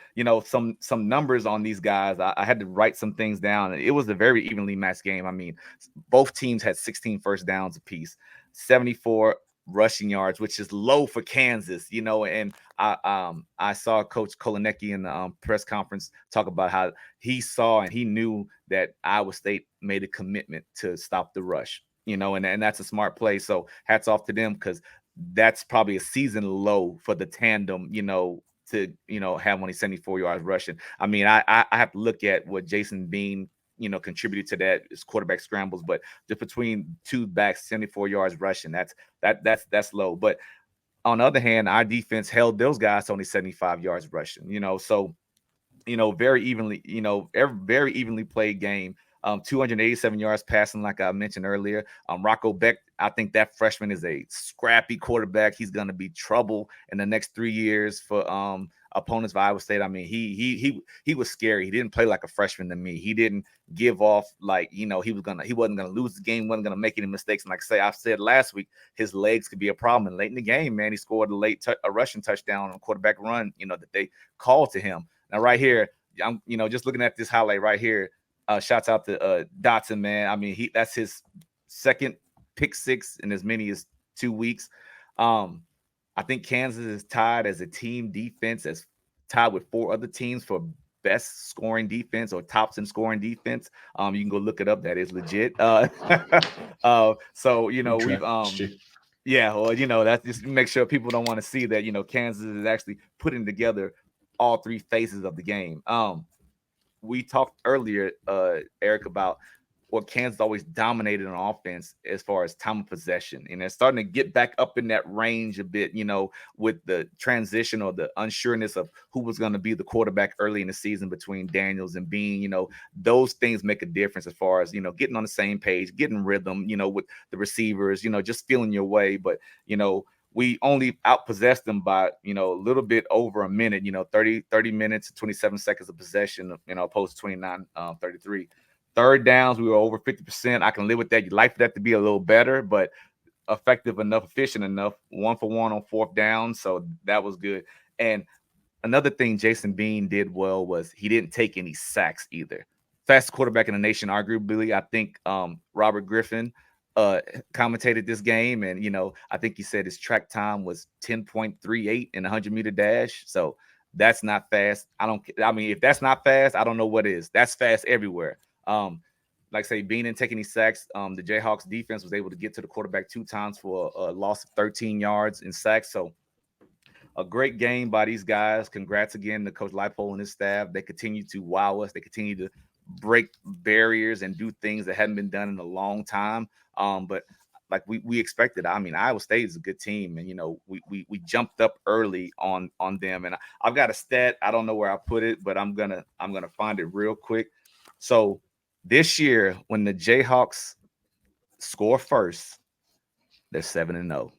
some numbers on these guys. I had to write some things down. It was a very evenly matched game. I mean, both teams had 16 first downs apiece, 74 rushing yards, which is low for Kansas. And I saw Coach Kolanecki in the press conference talk about how he saw and he knew that Iowa State made a commitment to stop the rush. And that's a smart play. So hats off to them because that's probably a season low for the tandem. To have only 74 yards rushing. I mean, I have to look at what Jason Bean contributed to that is quarterback scrambles, but just between two backs, 74 yards rushing, that's low. But on the other hand, our defense held those guys to only 75 yards rushing. So very evenly, very evenly played game. 287 yards passing, like I mentioned earlier. Rocco Beck, I think that freshman is a scrappy quarterback. He's going to be trouble in the next 3 years for opponents of Iowa State. I mean, he was scary. He didn't play like a freshman to me. He didn't give off like he wasn't gonna lose the game, wasn't gonna make any mistakes. And like I said last week, his legs could be a problem. And late in the game, man, he scored a rushing touchdown on a quarterback run, that they called to him. Now, right here, I'm just looking at this highlight right here. Shouts out to Dotson, man. I mean, that's his second pick six in as many as 2 weeks. Um, I think Kansas is tied as a team defense, as tied with four other teams for best scoring defense or tops in scoring defense. You can go look it up. That is legit. So We we've trust you. yeah, well, that's just make sure people don't want to see that Kansas is actually putting together all three phases of the game. We talked earlier, Eric, about what Kansas always dominated on offense as far as time of possession. And they're starting to get back up in that range a bit, with the transition or the unsureness of who was going to be the quarterback early in the season between Daniels and Bean. Those things make a difference as far as, getting on the same page, getting rhythm, with the receivers, just feeling your way. But, we only outpossessed them by, a little bit over a minute, 30 minutes, 27 seconds of possession, opposed to 29, 33. Third downs, we were over 50%. I can live with that. You'd like for that to be a little better, but effective enough, efficient enough, 1 for 1 on fourth down. So that was good. And another thing Jason Bean did well was he didn't take any sacks either. Fastest quarterback in the nation, arguably. I think Robert Griffin commentated this game, and I think he said his track time was 10.38 in a 100-meter dash. So that's not fast. I mean, if that's not fast, I don't know what is. That's fast everywhere. Like I say, Bean didn't take any sacks. The Jayhawks defense was able to get to the quarterback 2 times for a loss of 13 yards in sacks. So a great game by these guys. Congrats again to Coach Leipold and his staff. They continue to wow us. They continue to break barriers and do things that hadn't been done in a long time. But like we expected. I mean, Iowa State is a good team, and we jumped up early on them. And I've got a stat. I don't know where I put it, but I'm gonna find it real quick. So this year, when the Jayhawks score first, they're 7-0.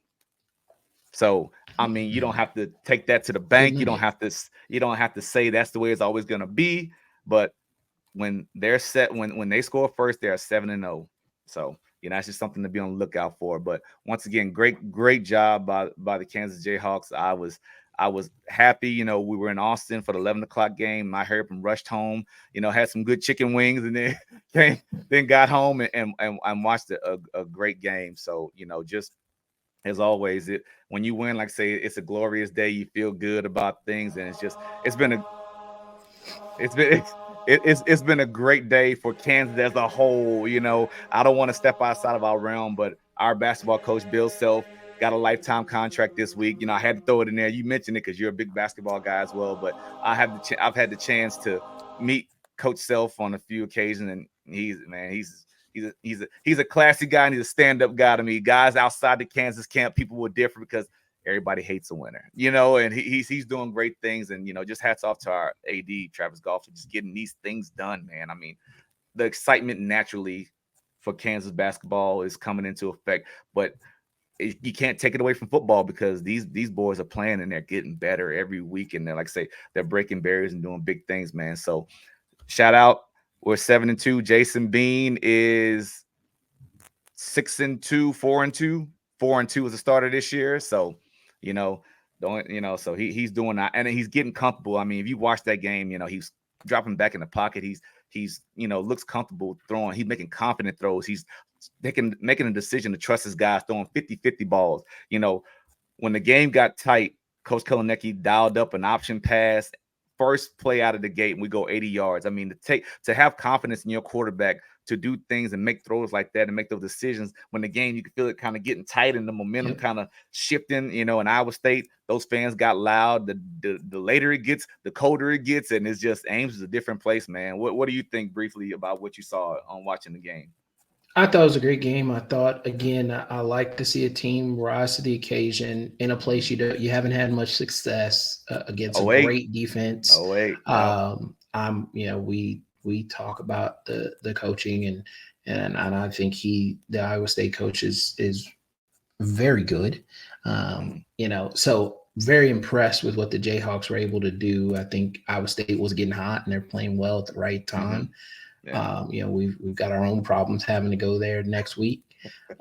So I mean, you don't have to take that to the Good bank. night. You don't have to say that's the way it's always gonna be. But when they're set, when they score first, they're 7-0. So that's just something to be on the lookout for. But once again, great job by the Kansas Jayhawks. I was happy. We were in Austin for the 11 o'clock game. I heard from rushed home. Had some good chicken wings, and then then got home and watched a great game. So just as always, when you win, like I say, it's a glorious day. You feel good about things, and it's been a it's been it's been a great day for Kansas as a whole. I don't want to step outside of our realm, but our basketball coach Bill Self got a lifetime contract this week. I had to throw it in there. You mentioned it because you're a big basketball guy as well. But I've had the chance to meet Coach Self on a few occasions, and he's a classy guy, and he's a stand-up guy to me. Guys outside the Kansas camp, people were different because everybody hates a winner, and he's doing great things. And just hats off to our AD Travis Goff for just getting these things done, man. I mean, the excitement naturally for Kansas basketball is coming into effect, but you can't take it away from football because these boys are playing and they're getting better every week, and they're, like I say, they're breaking barriers and doing big things, man. So shout out. We're 7-2. Jason Bean is 6-2, 4-2. 4-2 was the starter this year. So, so he's doing that, and he's getting comfortable. I mean, if you watch that game, he's dropping back in the pocket. He's looks comfortable throwing. He's making confident throws. He's making a decision to trust his guys, throwing 50-50 balls. When the game got tight, Coach Kalinecki dialed up an option pass first play out of the gate, and we go 80 yards. I mean, to have confidence in your quarterback to do things and make throws like that and make those decisions when the game, you can feel it kind of getting tight and the momentum kind of shifting. In Iowa State, those fans got loud. The later it gets, the colder it gets, and it's just Ames is a different place, man. What do you think briefly about what you saw on watching the game? I thought it was a great game. I thought, again, I like to see a team rise to the occasion in a place you haven't had much success against a great defense. Oh wait, yep. We talk about the coaching and I think the Iowa State coach is very good. So very impressed with what the Jayhawks were able to do. I think Iowa State was getting hot and they're playing well at the right time. Mm-hmm. Yeah. We've got our own problems having to go there next week.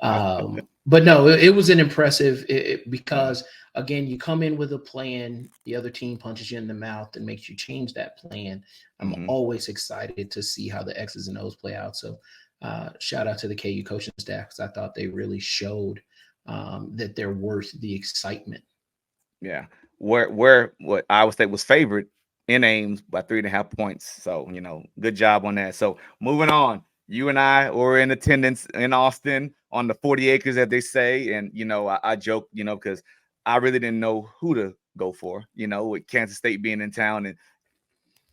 But no, it was an impressive because again, you come in with a plan, the other team punches you in the mouth and makes you change that plan. I'm always excited to see how the X's and O's play out. So shout out to the KU coaching staff because I thought they really showed that they're worth the excitement. Yeah. What Iowa State was favored in Ames by 3.5 points. So, good job on that. So moving on, you and I were in attendance in Austin on the 40 acres, as they say. And, I joke, because I really didn't know who to go for, with Kansas State being in town and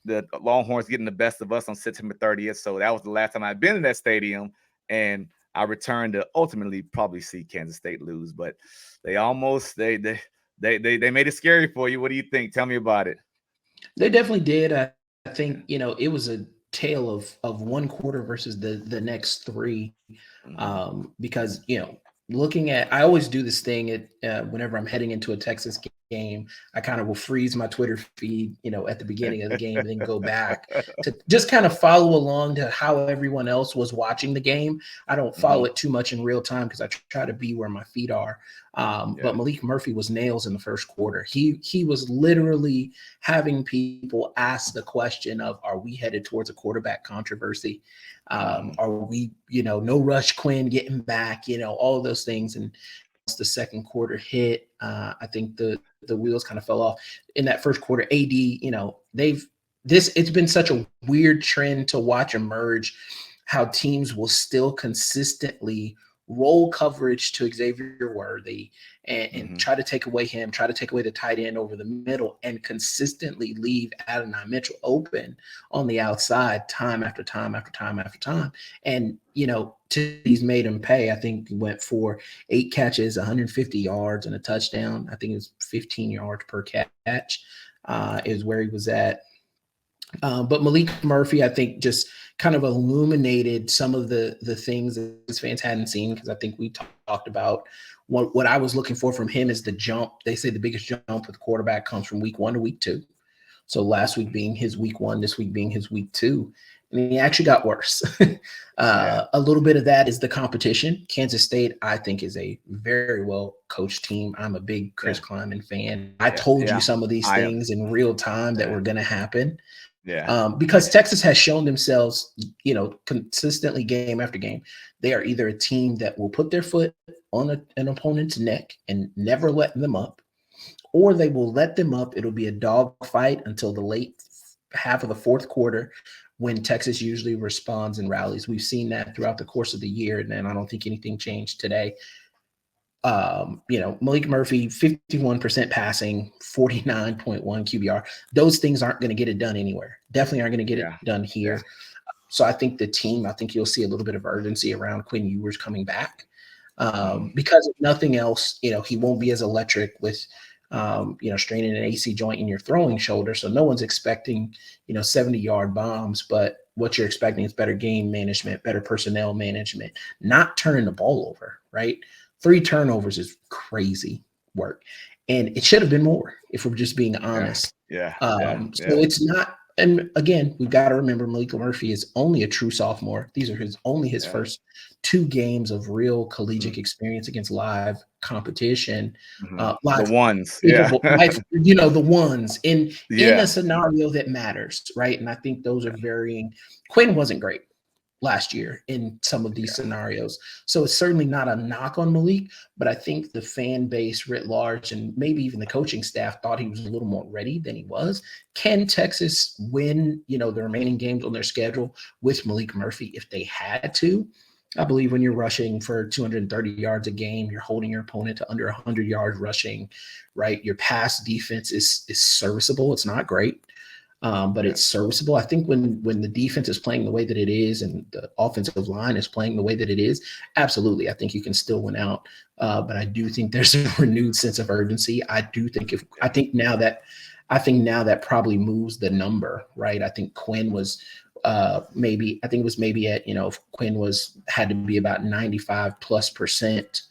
the Longhorns getting the best of us on September 30th. So that was the last time I'd been in that stadium. And I returned to ultimately probably see Kansas State lose, but they almost, they made it scary for you. What do you think? Tell me about it. They definitely did. I think, it was a tale of one quarter versus the next three. Because, I always do this thing whenever I'm heading into a Texas game, I kind of will freeze my Twitter feed, at the beginning of the game and then go back to just kind of follow along to how everyone else was watching the game. I don't follow it too much in real time because I try to be where my feet are. But Malik Murphy was nails in the first quarter. He was literally having people ask the question of, are we headed towards a quarterback controversy? Are we, no rush Quinn getting back, all of those things. And once the second quarter hit, I think the wheels kind of fell off in that first quarter. AD, it's been such a weird trend to watch emerge, how teams will still consistently roll coverage to Xavier Worthy and Mhm. try to take away him, try to take away the tight end over the middle, and consistently leave Adonai Mitchell open on the outside time after time after time after time. And, he's made him pay. I think he went for 8 catches, 150 yards, and a touchdown. I think it was 15 yards per catch is where he was at. But Malik Murphy, I think, just kind of illuminated some of the things that his fans hadn't seen, because I think we talked about what I was looking for from him is the jump. They say the biggest jump with quarterback comes from week 1 to week 2. So last week being his week 1, this week being his week 2. And he actually got worse. A little bit of that is the competition. Kansas State, I think, is a very well coached team. I'm a big Chris Kleiman fan. I told you some of these things in real time that were going to happen. Because Texas has shown themselves, consistently game after game. They are either a team that will put their foot on an opponent's neck and never let them up, or they will let them up. It'll be a dog fight until the late half of the fourth quarter, when Texas usually responds and rallies. We've seen that throughout the course of the year, and I don't think anything changed today. Malik Murphy, 51% passing, 49.1 QBR. Those things aren't going to get it done anywhere. Definitely aren't going to get it done here. So I think you'll see a little bit of urgency around Quinn Ewers coming back. Because if nothing else, he won't be as electric with, straining an AC joint in your throwing shoulder. So no one's expecting, 70-yard bombs, but what you're expecting is better game management, better personnel management, not turning the ball over, right? 3 turnovers is crazy work. And it should have been more, if we're just being honest. So it's not. And again, we've got to remember Malik Murphy is only a true sophomore. These are only his first 2 games of real collegiate experience against live competition. The ones, life, the ones in a scenario that matters, right? And I think those are varying. Quinn wasn't great last year in some of these scenarios. So it's certainly not a knock on Malik, but I think the fan base writ large, and maybe even the coaching staff, thought he was a little more ready than he was. Can Texas win, the remaining games on their schedule with Malik Murphy if they had to? I believe when you're rushing for 230 yards a game, you're holding your opponent to under 100 yards rushing, right? Your pass defense is serviceable. It's not great. But it's serviceable. I think when the defense is playing the way that it is and the offensive line is playing the way that it is, absolutely, I think you can still win out. But I do think there's a renewed sense of urgency. I think now that probably moves the number, right? I think Quinn was maybe at, if Quinn had to be about 95+%.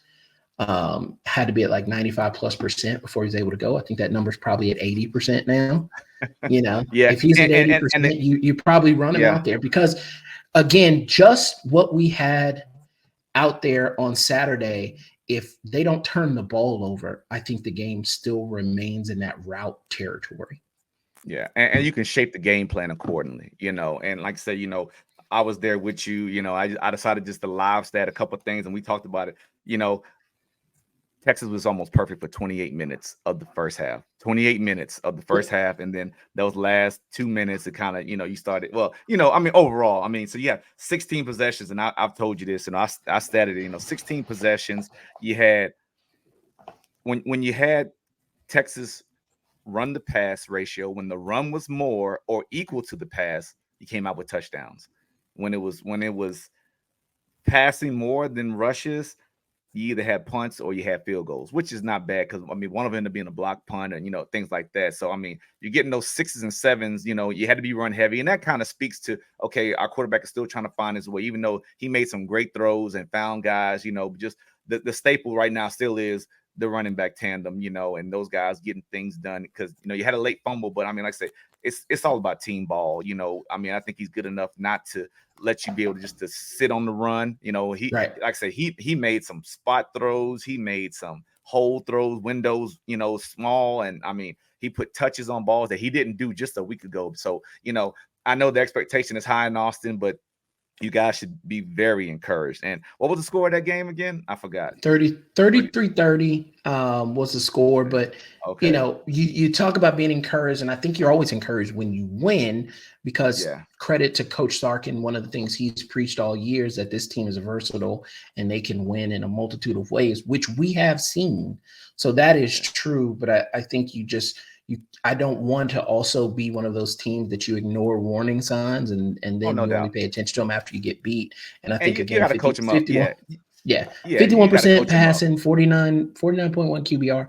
Had to be at like 95+% before he's able to go. I think that number's probably at 80% now. If he's at 80%, you probably run him out there, because again, just what we had out there on Saturday, if they don't turn the ball over, I think the game still remains in that route territory. Yeah. And you can shape the game plan accordingly, and like I said, I was there with you, I decided just to live stat a couple of things, and we talked about it. Texas was almost perfect for 28 minutes of the first half. 28 minutes of the first half, and then those last 2 minutes, it kind of, you started. Well, overall, so you have 16 possessions, and I've told you this, and I stated it. 16 possessions. You had when you had Texas run to pass ratio, when the run was more or equal to the pass, you came out with touchdowns. When it was passing more than rushes, you either had punts or you had field goals, which is not bad, because one of them ended up being a block punt and things like that. So you're getting those 6s and 7s. You had to be run heavy, and that kind of speaks to, okay, our quarterback is still trying to find his way, even though he made some great throws and found guys. Just the staple right now still is the running back tandem, and those guys getting things done, because you had a late fumble, but like I said, it's all about team ball. I think he's good enough not to let you be able to sit on the run. Like I said, he made some spot throws, he made some hole throws, windows, small, and he put touches on balls that he didn't do just a week ago. So I know the expectation is high in Austin, but you guys should be very encouraged. And what was the score of that game again? I forgot. 33-30 was the score, but Okay. you talk about being encouraged, and I think you're always encouraged when you win, because Yeah. credit to Coach Sarkin, one of the things he's preached all year is that this team is versatile and they can win in a multitude of ways, which we have seen. So that is Yeah. true, but I think I don't want to also be one of those teams that you ignore warning signs and Oh, then no you only doubt. pay attention to them after you get beat. And I And think you again, got to coach 50, them up. 51, Yeah. yeah, Yeah. You got to 51% coach them up. passing, 49.1 QBR,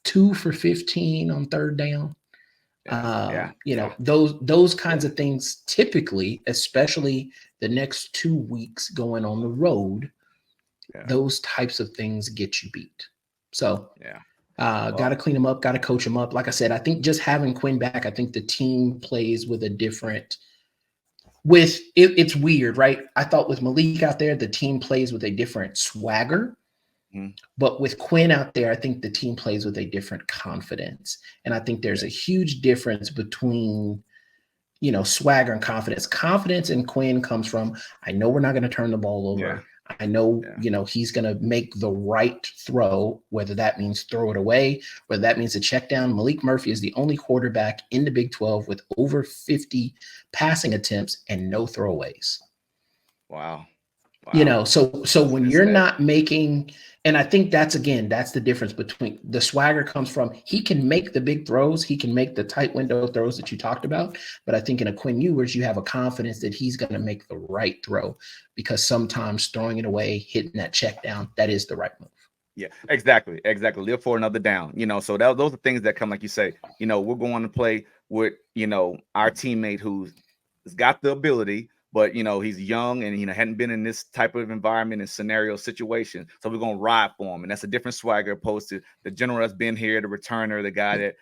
2 for 15 on third down. Yeah. Yeah. So, Those kinds yeah. of things typically, especially the next 2 weeks going on the road, Yeah. those types of things get you beat. So Yeah. got to Well, clean them up, got to coach them up. Like I said, I think just having Quinn back, I think the team plays with a different. It's weird, right? I thought with Malik out there, the team plays with a different swagger. mhm, But with Quinn out there, I think the team plays with a different confidence. And I think there's yeah. a huge difference between, swagger and confidence. Confidence in Quinn comes from, I know we're not going to turn the ball Yeah. over. I know, Yeah. he's going to make the right throw, whether that means throw it away, whether that means a check down. Malik Murphy is the only quarterback in the Big 12 with over 50 passing attempts and no throwaways. Wow. Wow. So That's a when good you're stat. not making, and I think that's the difference between the swagger comes from, he can make the big throws, he can make the tight window throws that you talked about, but I think in a Quinn Ewers you have a confidence that he's going to make the right throw, because sometimes throwing it away, hitting that check down, that is the right move. Yeah, exactly, exactly. Live for another down. So those are things that come, like you say. We're going to play with our teammate who's got the ability, but he's young and hadn't been in this type of environment and scenario situation. So we're gonna ride for him, and that's a different swagger opposed to the general that's been here, the returner, the guy that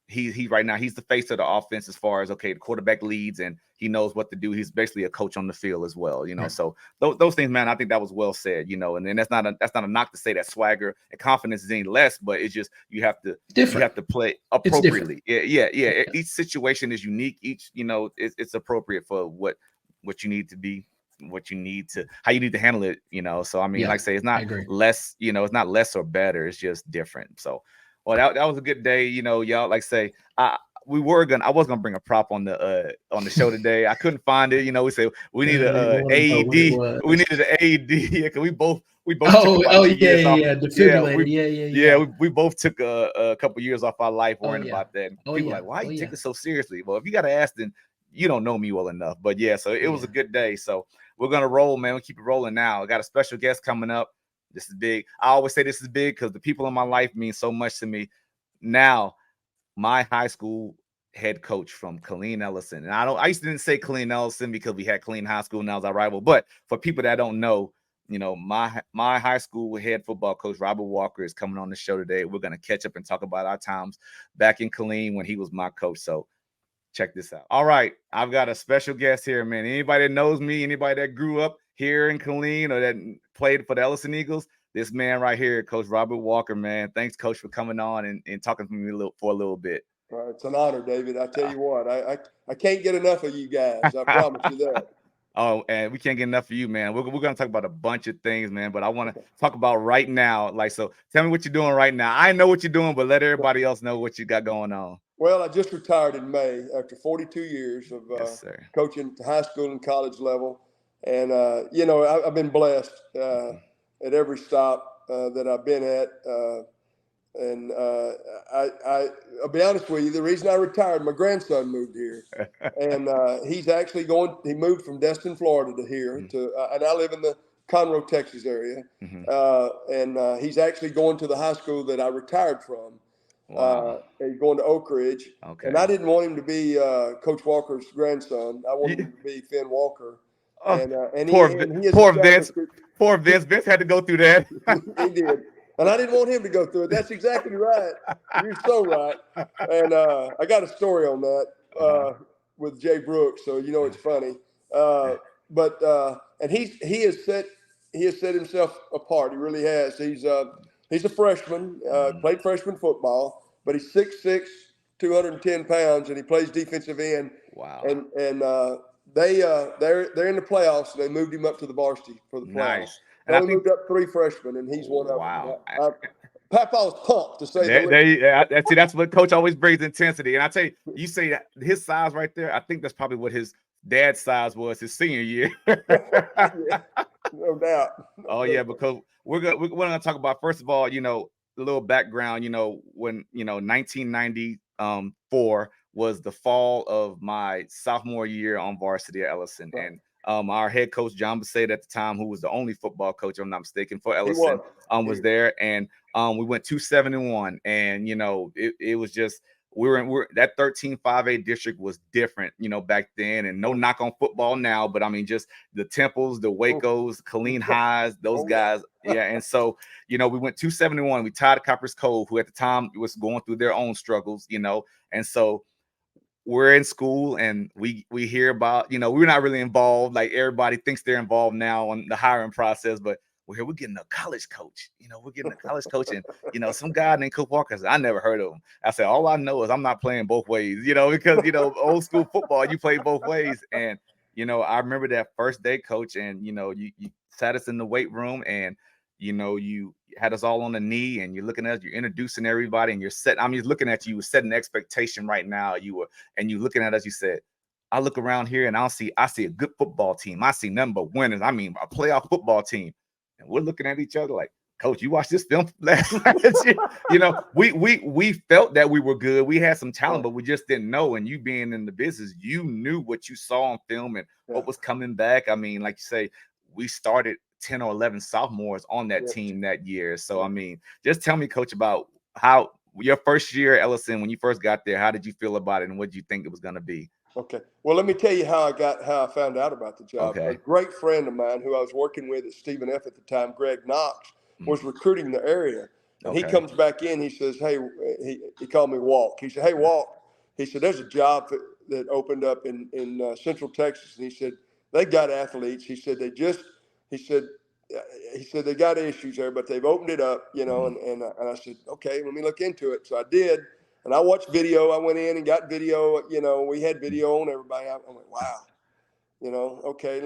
he right now he's the face of the offense as far as the quarterback leads and he knows what to do. He's basically a coach on the field as well. Right. So those things, man, I think that was well said. And then that's not a knock to say that swagger and confidence is any less, but it's just you have to play appropriately. Yeah. Each situation is unique. Each it's appropriate for what you need to be, how you need to handle it. So I mean, like I say, it's not less. It's not less or better. It's just different. So, well, that was a good day. Y'all, like say, I was gonna bring a prop on the show today. I couldn't find it. We said we need a AED. We needed an AED. Yeah, because we both took about 2 years off. Defibrillator. Yeah. We both took a couple years off our life worrying about that. And people yeah. like, why you take it so seriously? Well, if you got to ask, then you don't know me well enough. But yeah, so it was a good day. So we're gonna roll, man. We'll keep it rolling now. I got a special guest coming up. This is big. I always say this is big because the people in my life mean so much to me. Now, my high school head coach from Killeen Ellison. And I used to didn't say Killeen Ellison because we had Killeen High School and that was our rival. But for people that don't know, my high school head football coach, Robert Walker, is coming on the show today. We're going to catch up and talk about our times back in Killeen when he was my coach. So check this out. All right. I've got a special guest here, man. Anybody that knows me, anybody that grew up here in Killeen or that played for the Ellison Eagles, this man right here, Coach Robert Walker, man. Thanks, Coach, for coming on and talking to me for a little bit. It's an honor, David. I tell you what, I can't get enough of you guys. I promise you that. Oh, and we can't get enough of you, man. We're going to talk about a bunch of things, man, but I want to talk about right now. So tell me what you're doing right now. I know what you're doing, but let everybody else know what you got going on. Well, I just retired in May after 42 years of coaching high school and college level. And, I've been blessed at every stop that I've been at. I'll be honest with you, the reason I retired, my grandson moved here. And he's actually he moved from Destin, Florida to here. And I live in the Conroe, Texas area. And he's actually going to the high school that I retired from. Wow. He's going to Oak Ridge. Okay. And I didn't want him to be Coach Walker's grandson. I wanted him to be Finn Walker. Poor Vince. Poor Vince. Vince had to go through that. He did. And I didn't want him to go through it. That's exactly right. You're so right. And I got a story on that with Jay Brooks, so it's funny. And he has set himself apart. He really has. He's a freshman, played freshman football, but he's 6'6", 210 pounds, and he plays defensive end. Wow. And they're in the playoffs, and they moved him up to the varsity for the playoffs. Nice. And They I only think moved up 3 freshmen, and he's one of them. wow. Papa's pumped, to say the least. See, that's what Coach always brings, intensity. And I tell you, you say that his size right there, I think that's probably what his dad's size was his senior year. Yeah, no doubt. Oh yeah, because we're gonna talk about, first of all, a little background. When 1994 was the fall of my sophomore year on varsity at Ellison, Right. and our head coach John Bassett at the time, who was the only football coach, if I'm not mistaken, for Ellison, was there, and we went 2-7-1, and it was just we're that 13-5A district was different, back then, and no knock on football now, but I mean just the Temples, the Wacos, Colleen Highs, those guys, yeah, and so we went 2-7-1. We tied Copper's Cove, who at the time was going through their own struggles, and so we're in school and we hear about, we're not really involved. Like everybody thinks they're involved now on the hiring process, but we're getting a college coach, and, some guy named Coach Walker said, I never heard of him. I said, all I know is I'm not playing both ways, because, old school football, you play both ways. And, I remember that first day, Coach, and, you sat us in the weight room and, you had us all on the knee and you're looking at us, you're introducing everybody and you're looking at you, setting the expectation right now. You looking at us, you said, I look around here and I see a good football team. I see nothing but winners. I mean, a playoff football team. And we're looking at each other like, Coach, you watched this film last night? We felt that we were good. We had some talent, but we just didn't know. And you being in the business, you knew what you saw on film and what was coming back. I mean, like you say, we started 10 or 11 sophomores on that team that year. So, I mean, just tell me, Coach, about how your first year at Ellison, when you first got there, how did you feel about it and what did you think it was going to be? Okay. Well, let me tell you how I found out about the job. Okay. A great friend of mine who I was working with at Stephen F. at the time, Greg Knox, was recruiting the area. And he comes back in, he says, hey, he called me Walk. He said, hey, Walk. He said, there's a job that opened up in Central Texas. And he said, they got athletes. He said, he said they got issues there, but they've opened it up, and I said, okay, let me look into it. So I did. And I watched video. I went in and got video. We had video on everybody. I went, wow. Okay,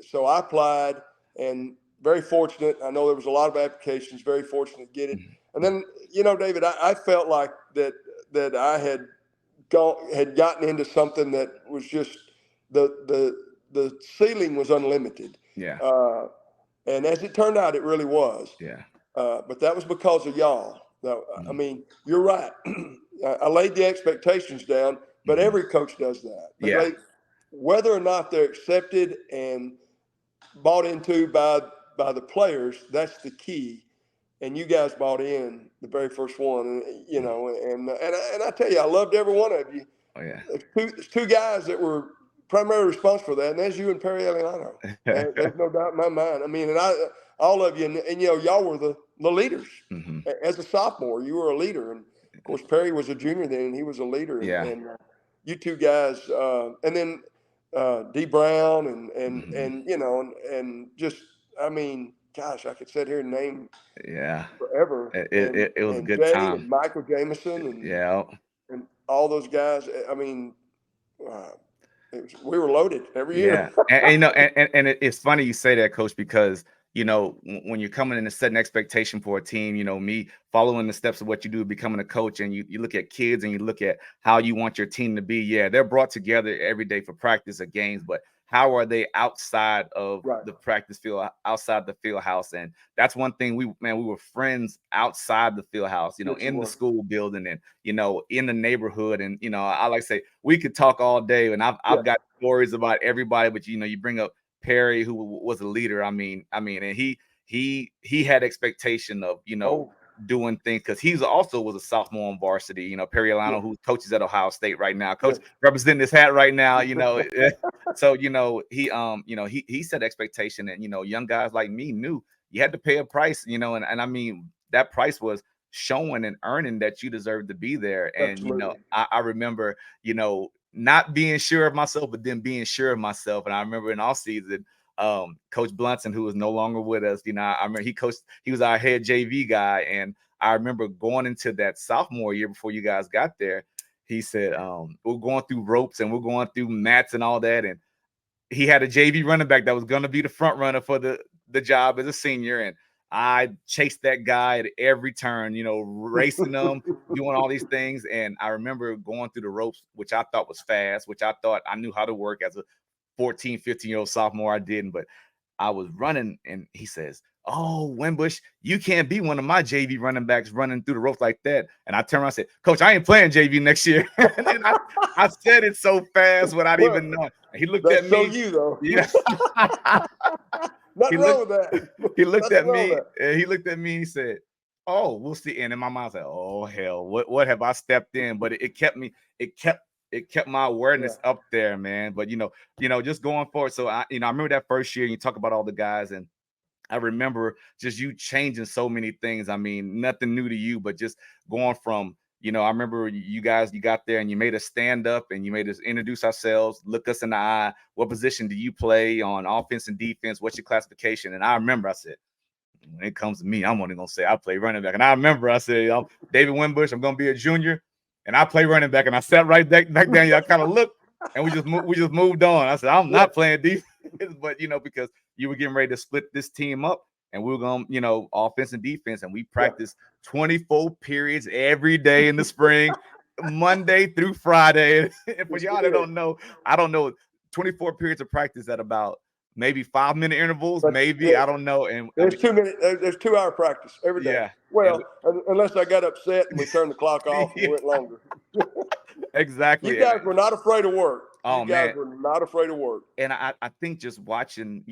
so I applied and very fortunate. I know there was a lot of applications, very fortunate to get it. And then, David, I felt like that I had gotten into something that was just the ceiling was unlimited. Yeah. And as it turned out, it really was. Yeah. But that was because of y'all. I mean, you're right. I laid the expectations down, but every coach does that. Whether or not they're accepted and bought into by the players, that's the key. And you guys bought in the very first one, and I tell you, I loved every one of you. Oh yeah. There's two guys that were primarily responsible for that, and that's you and Perry Eliano. There's no doubt in my mind. I mean, and all of you, and y'all were the leaders. As a sophomore, you were a leader, and of course Perry was a junior then, and he was a leader. And you two guys, and then D Brown, and just, I mean, gosh, I could sit here and name forever. It was a good Jay time. and Michael Jameson, and all those guys. I mean, we were loaded every year. And it's funny you say that, Coach, because when you're coming in and setting expectation for a team, me following the steps of what you do, becoming a coach, and you look at kids and you look at how you want your team to be. Yeah, they're brought together every day for practice or games, but how are they outside of the practice field, outside the field house? And that's one thing we were friends outside the field house, in the school building and, in the neighborhood. And, I like to say we could talk all day, and I've got stories about everybody, but, you bring up Perry, who was a leader. I mean, and he had expectation of, doing things, because he also was a sophomore on varsity. Perry Alano, who coaches at Ohio State right now, representing his hat right now. So he set expectation, and young guys like me knew you had to pay a price. And I mean that price was showing and earning that you deserved to be there. And I remember not being sure of myself, but then being sure of myself. And I remember in all season, Coach Blunson, who is no longer with us, I remember he was our head JV guy. And I remember going into that sophomore year before you guys got there, he said, we're going through ropes and we're going through mats and all that. And he had a JV running back that was going to be the front runner for the job as a senior. And I chased that guy at every turn, racing him, doing all these things. And I remember going through the ropes, which I thought was fast, which I thought I knew how to work as a 14, 15-year-old sophomore. I didn't, but I was running, and he says, "Oh, Wimbush, you can't be one of my JV running backs running through the ropes like that." And I turned around and said, "Coach, I ain't playing JV next year." And then I said it so fast without even knowing. He looked at me. So you though. Yeah. Nothing wrong with that. He looked at me, and he looked at me and he said, "Oh, we'll see." And in my mind, I was like, "Oh hell, what have I stepped in?" But it kept my awareness up there, man. But just going forward. So I remember that first year, and you talk about all the guys, and I remember just you changing so many things. I mean, nothing new to you, but just going from, I remember you guys, you got there and you made us stand up and you made us introduce ourselves, look us in the eye. What position do you play on offense and defense? What's your classification? And I remember I said, when it comes to me, I'm only going to say I play running back. And I remember I said, I'm David Wimbush, I'm going to be a junior, and I play running back. And I sat right back down. Y'all kind of looked, and we just moved on. I said, I'm not playing defense, but because you were getting ready to split this team up, and we were going, offense and defense, and we practiced 24 periods every day in the spring, Monday through Friday. And for y'all that don't know, I don't know, 24 periods of practice at about maybe 5-minute intervals, maybe. I don't know. And there's 2 minutes. There's 2 hour practice every day. Yeah. Well, unless I got upset and we turned the clock off and went longer. Exactly. You guys were not afraid of work. Oh, you guys man. were not afraid of work. And I think just watching,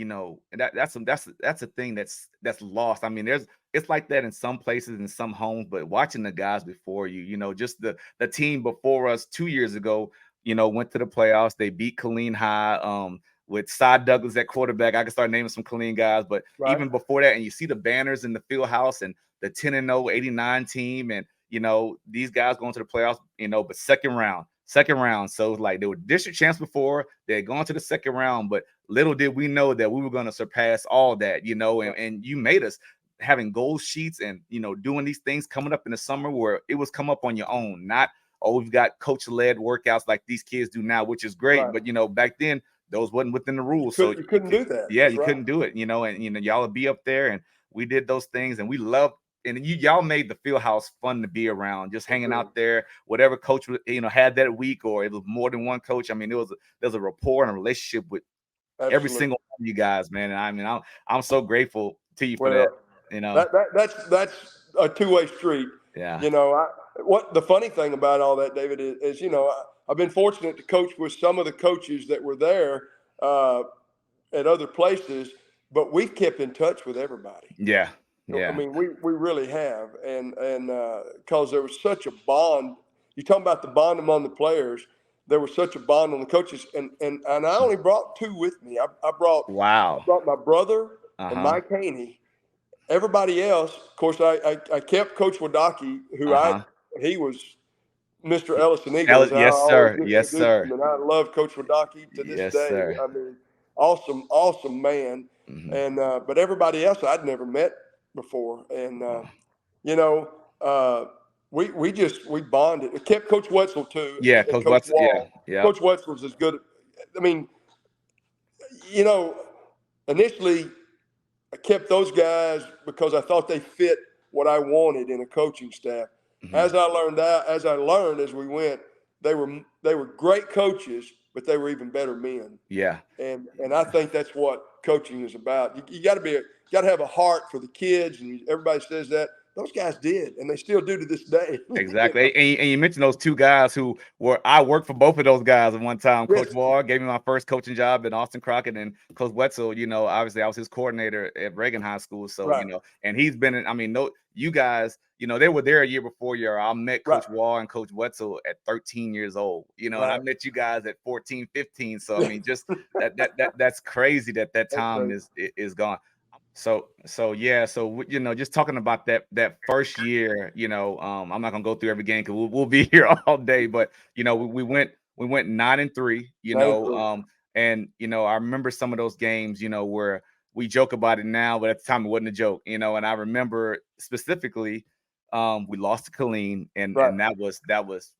that's a thing that's lost. I mean, it's like that in some places, in some homes, but watching the guys before you, just the team before us 2 years ago, went to the playoffs. They beat Killeen High with Cy Douglas at quarterback. I can start naming some Killeen guys, but even before that, and you see the banners in the field house and the 10-0 89 team, and these guys going to the playoffs, but second round. So like they were district champs before, they had gone to the second round, but little did we know that we were going to surpass all that, and you made us having goal sheets and, doing these things coming up in the summer where it was come up on your own, not, oh, we've got coach-led workouts like these kids do now, which is great. But, back then those wasn't within the rules. So you couldn't do that. Yeah, you couldn't do it, and, y'all would be up there, and we did those things, and we loved. And y'all made the field house fun to be around, just hanging out there, whatever coach had that week, or it was more than one coach. I mean, there's a rapport and a relationship with every single one of you guys, man. And I mean, I'm so grateful to you for that. That's a two-way street. Yeah. What the funny thing about all that, David, is I've been fortunate to coach with some of the coaches that were there at other places, but we've kept in touch with everybody. Yeah. Yeah. I mean, we really have, and because there was such a bond. You talking about the bond among the players? There was such a bond on the coaches, and I only brought 2 with me. I brought my brother and Mike Haney. Everybody else, of course, I kept Coach Wadaki, who he was Mr. Ellison Eagles. Yes, sir. Yes, sir. And I love Coach Wadaki to this day. Sir. I mean, awesome man. Mm-hmm. And but everybody else I'd never met before, and we bonded. It kept Coach Wetzel too. Yeah, Coach Wetzel. Yeah. Coach Wetzel's as good. I mean, initially I kept those guys because I thought they fit what I wanted in a coaching staff. Mm-hmm. As I learned as we went, they were great coaches, but they were even better men. Yeah. And I think that's what coaching is about. You got to have a heart for the kids, and everybody says that. Those guys did, and they still do to this day. Exactly. And you mentioned those 2 guys who I worked for both of those guys at one time. Yes. Coach Ward gave me my first coaching job at Austin Crockett, and Coach Wetzel, obviously I was his coordinator at Reagan High School. So, and he's been you guys, they were there a year before I met Coach Wall and Coach Wetzel at 13 years old, and I met you guys at 14, 15. So, I mean, just that's crazy that time is gone. So just talking about that first year, I'm not gonna go through every game because we'll be here all day, but we went 9-3, and I remember some of those games, where we joke about it now, but at the time it wasn't a joke, and I remember specifically we lost to Killeen, and that was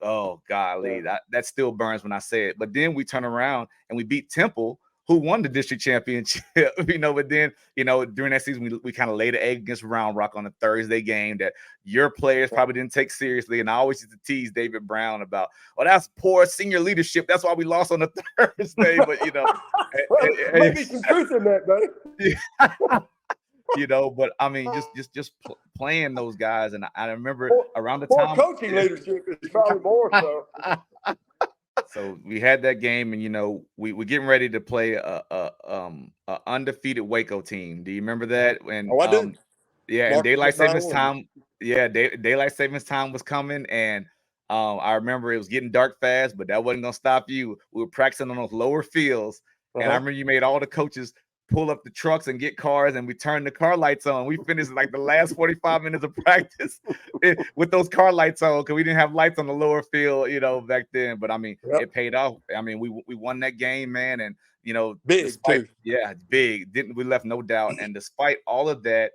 oh golly, that still burns when I say it. But then we turn around and we beat Temple, who won the district championship, but then, during that season, we kind of laid an egg against Round Rock on a Thursday game that your players probably didn't take seriously. And I always used to tease David Brown about, that's poor senior leadership. That's why we lost on a Thursday. But, well, maybe some truth in that, buddy. But I mean, just playing those guys. And I remember around the time coaching leadership is probably more so. So we had that game, and we were getting ready to play a undefeated Waco team. Do you remember that? And I do. Yeah, and daylight savings time. Yeah, daylight savings time was coming, and I remember it was getting dark fast, but that wasn't gonna stop you. We were practicing on those lower fields, and I remember you made all the coaches pull up the trucks and get cars, and we turned the car lights on. We finished like the last 45 minutes of practice with those car lights on, because we didn't have lights on the lower field, back then. But I mean, it paid off. I mean, we won that game, man, and big too. Yeah, big. We left no doubt. And despite all of that,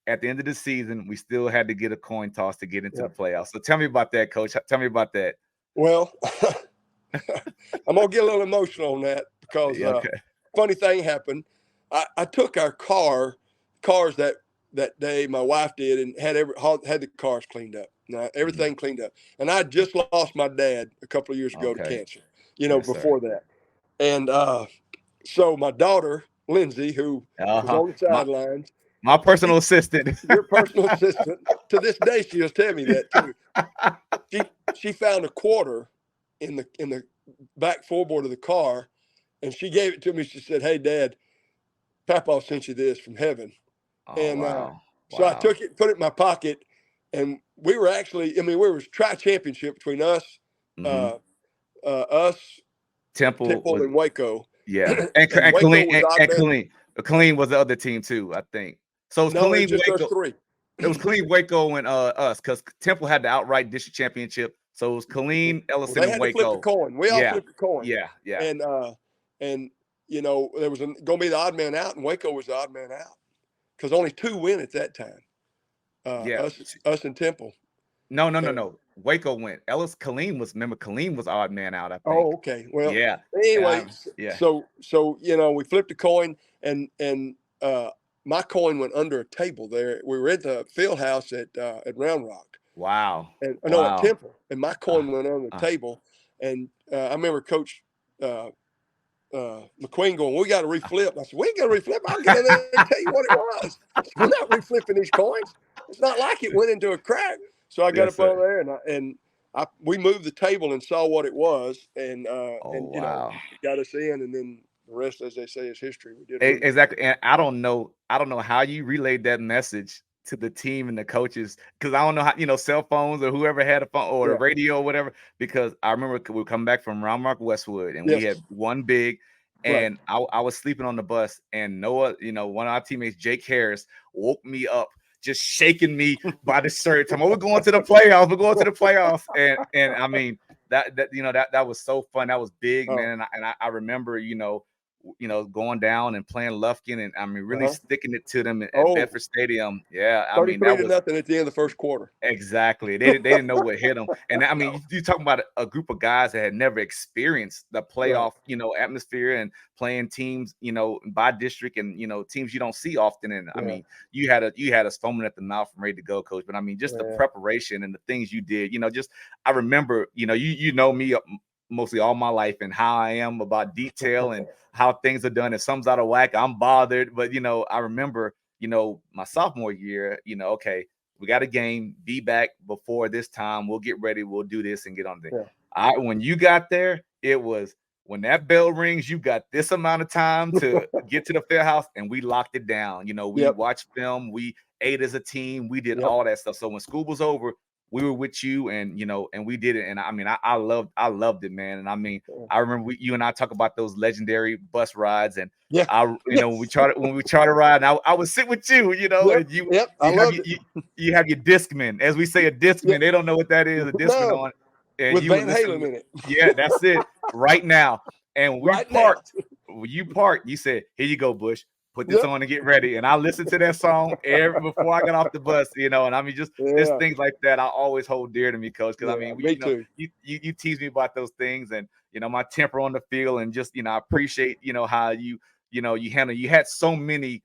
at the end of the season, we still had to get a coin toss to get into the playoffs. So tell me about that, Coach. Tell me about that. Well, I'm gonna get a little emotional on that because funny thing happened. I took our cars that day, my wife did, and had the cars cleaned up. Now, everything cleaned up. And I just lost my dad a couple of years ago to cancer, before that. And so my daughter, Lindsay, who was on the sidelines. My personal assistant. Your personal assistant. To this day, she'll tell me that too. She found a quarter in the back floorboard of the car, and she gave it to me. She said, "Hey, Dad, Papa sent you this from heaven." So I took it, put it in my pocket, and we were actually, we were tri-championship between us, Temple and Waco. Yeah, and Killeen was the other team too, I think. So it was Killeen, just Waco. Us three. It was Killeen, Waco, and us, because Temple had the outright district championship. So it was Killeen, Ellison, and Waco. To flip the coin. We all flipped the coin. Yeah. And there was going to be the odd man out, and Waco was the odd man out because only two win at that time. Us and Temple. No. Waco went. Killeen was odd man out, I think. Oh, okay. Well, anyway, So we flipped the coin, and my coin went under a table there. We were at the field house at Round Rock. Wow. And at Temple, and my coin went on the table, and I remember Coach McQueen going, "We got to reflip." I said, "We ain't got to reflip. I'll get in there and tell you what it was. We're not reflipping these coins. It's not like it went into a crack." So I got up over there, and we moved the table and saw what it was, and got us in, and then the rest, as they say, is history. We did exactly, and I don't know how you relayed that message to the team and the coaches, because I don't know how, cell phones or whoever had a phone or the radio or whatever, because I remember we were coming back from Round Rock Westwood, and we had one big, and I was sleeping on the bus, and Noah, one of our teammates, Jake Harris, woke me up, just shaking me by the shirt. We're going to the playoffs. We're going to the playoffs. And I mean, that was so fun. That was big, man. And I remember, going down and playing Lufkin, and I mean, really sticking it to them at Bedford Stadium. Yeah, I mean, that was nothing at the end of the first quarter. Exactly. They didn't know what hit them. And I mean, you talking about a group of guys that had never experienced the playoff, atmosphere, and playing teams, by district, and teams you don't see often. And I mean, you had us foaming at the mouth and ready to go, Coach. But I mean, just the preparation and the things you did. I remember, you know me mostly all my life and how I am about detail and how things are done. If something's out of whack, I'm bothered. But I remember, my sophomore year, okay, we got a game, be back before this time. We'll get ready. We'll do this and get on there. When you got there, it was, when that bell rings, you got this amount of time to get to the field house, and we locked it down. We watched film, we ate as a team, we did all that stuff. So when school was over, we were with you, and and we did it. And I mean, I loved it, man. And I mean, I remember you and I talk about those legendary bus rides, and when we charter ride, and I would sit with you, and you have your Discman, as we say, a Discman. They don't know what that is, a Discman on, and with Van Halen in it. Yeah, that's it. Right now, and you parked. You said, "Here you go, Bush. put this on and get ready. And I listened to that song before I got off the bus, and I mean, just things like that I always hold dear to me, Coach. Because I mean, me too. You tease me about those things, and my temper on the field, and just I appreciate how you handle. You had so many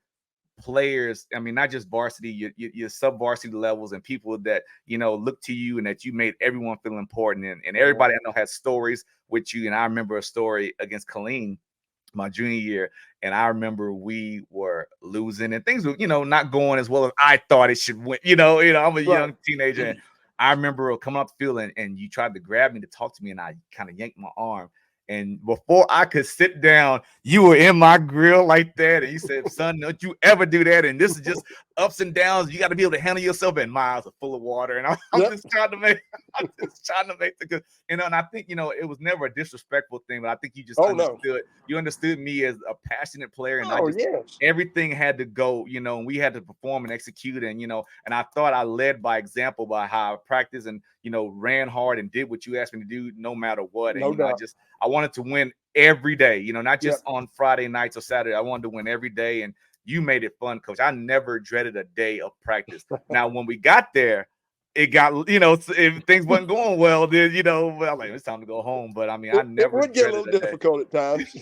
players, I mean, not just varsity, your sub-varsity levels, and people that look to you and that you made everyone feel important, and everybody I know has stories with you. And I remember a story against Colleen my junior year, and I remember we were losing and things were not going as well as I thought it should win. I'm a young teenager, and I remember coming up the field, and you tried to grab me to talk to me, and I kind of yanked my arm. And before I could sit down, you were in my grill like that. And you said, son, don't you ever do that. And this is just ups and downs. You got to be able to handle yourself. And my eyes are full of water. And I'm just trying to make the, and I think, it was never a disrespectful thing, but I think you just understood. You understood me as a passionate player. And everything had to go, and we had to perform and execute. And, and I thought I led by example by how I practiced and, ran hard and did what you asked me to do no matter what. And, I wanted to win every day, not just on Friday nights or Saturday. I wanted to win every day, and you made it fun, Coach. I never dreaded a day of practice. Now, when we got there, it got, if things wasn't going well, then, well, I'm like, it's time to go home. But I mean, I never. It would get a little difficult at times,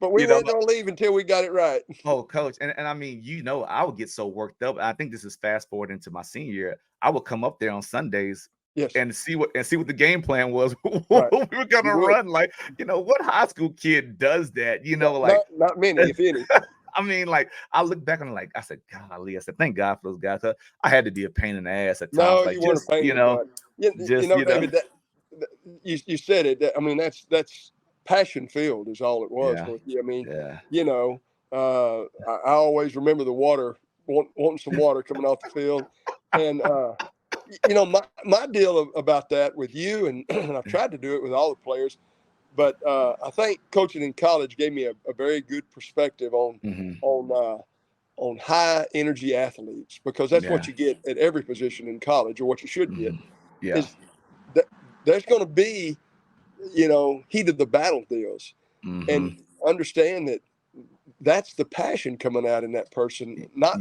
but we weren't going to leave until we got it right. Oh, Coach. And I mean, I would get so worked up. I think this is fast forward into my senior year. I would come up there on Sundays. And see what the game plan was. What we were gonna run. Like, what high school kid does that? Not many, if any. I mean, like, I look back and I said, golly, thank God for those guys. I had to be a pain in the ass at times. No, like, you weren't a pain in the butt. David, you said it. I mean, that's passion filled is all it was. I mean, I always remember the water, wanting some water coming off the field, and. My deal about that with you, and I've tried to do it with all the players, but I think coaching in college gave me a very good perspective on high energy athletes, because that's what you get at every position in college, or what you should get. Is that there's going to be, heat of the battle deals, and understand that that's the passion coming out in that person, not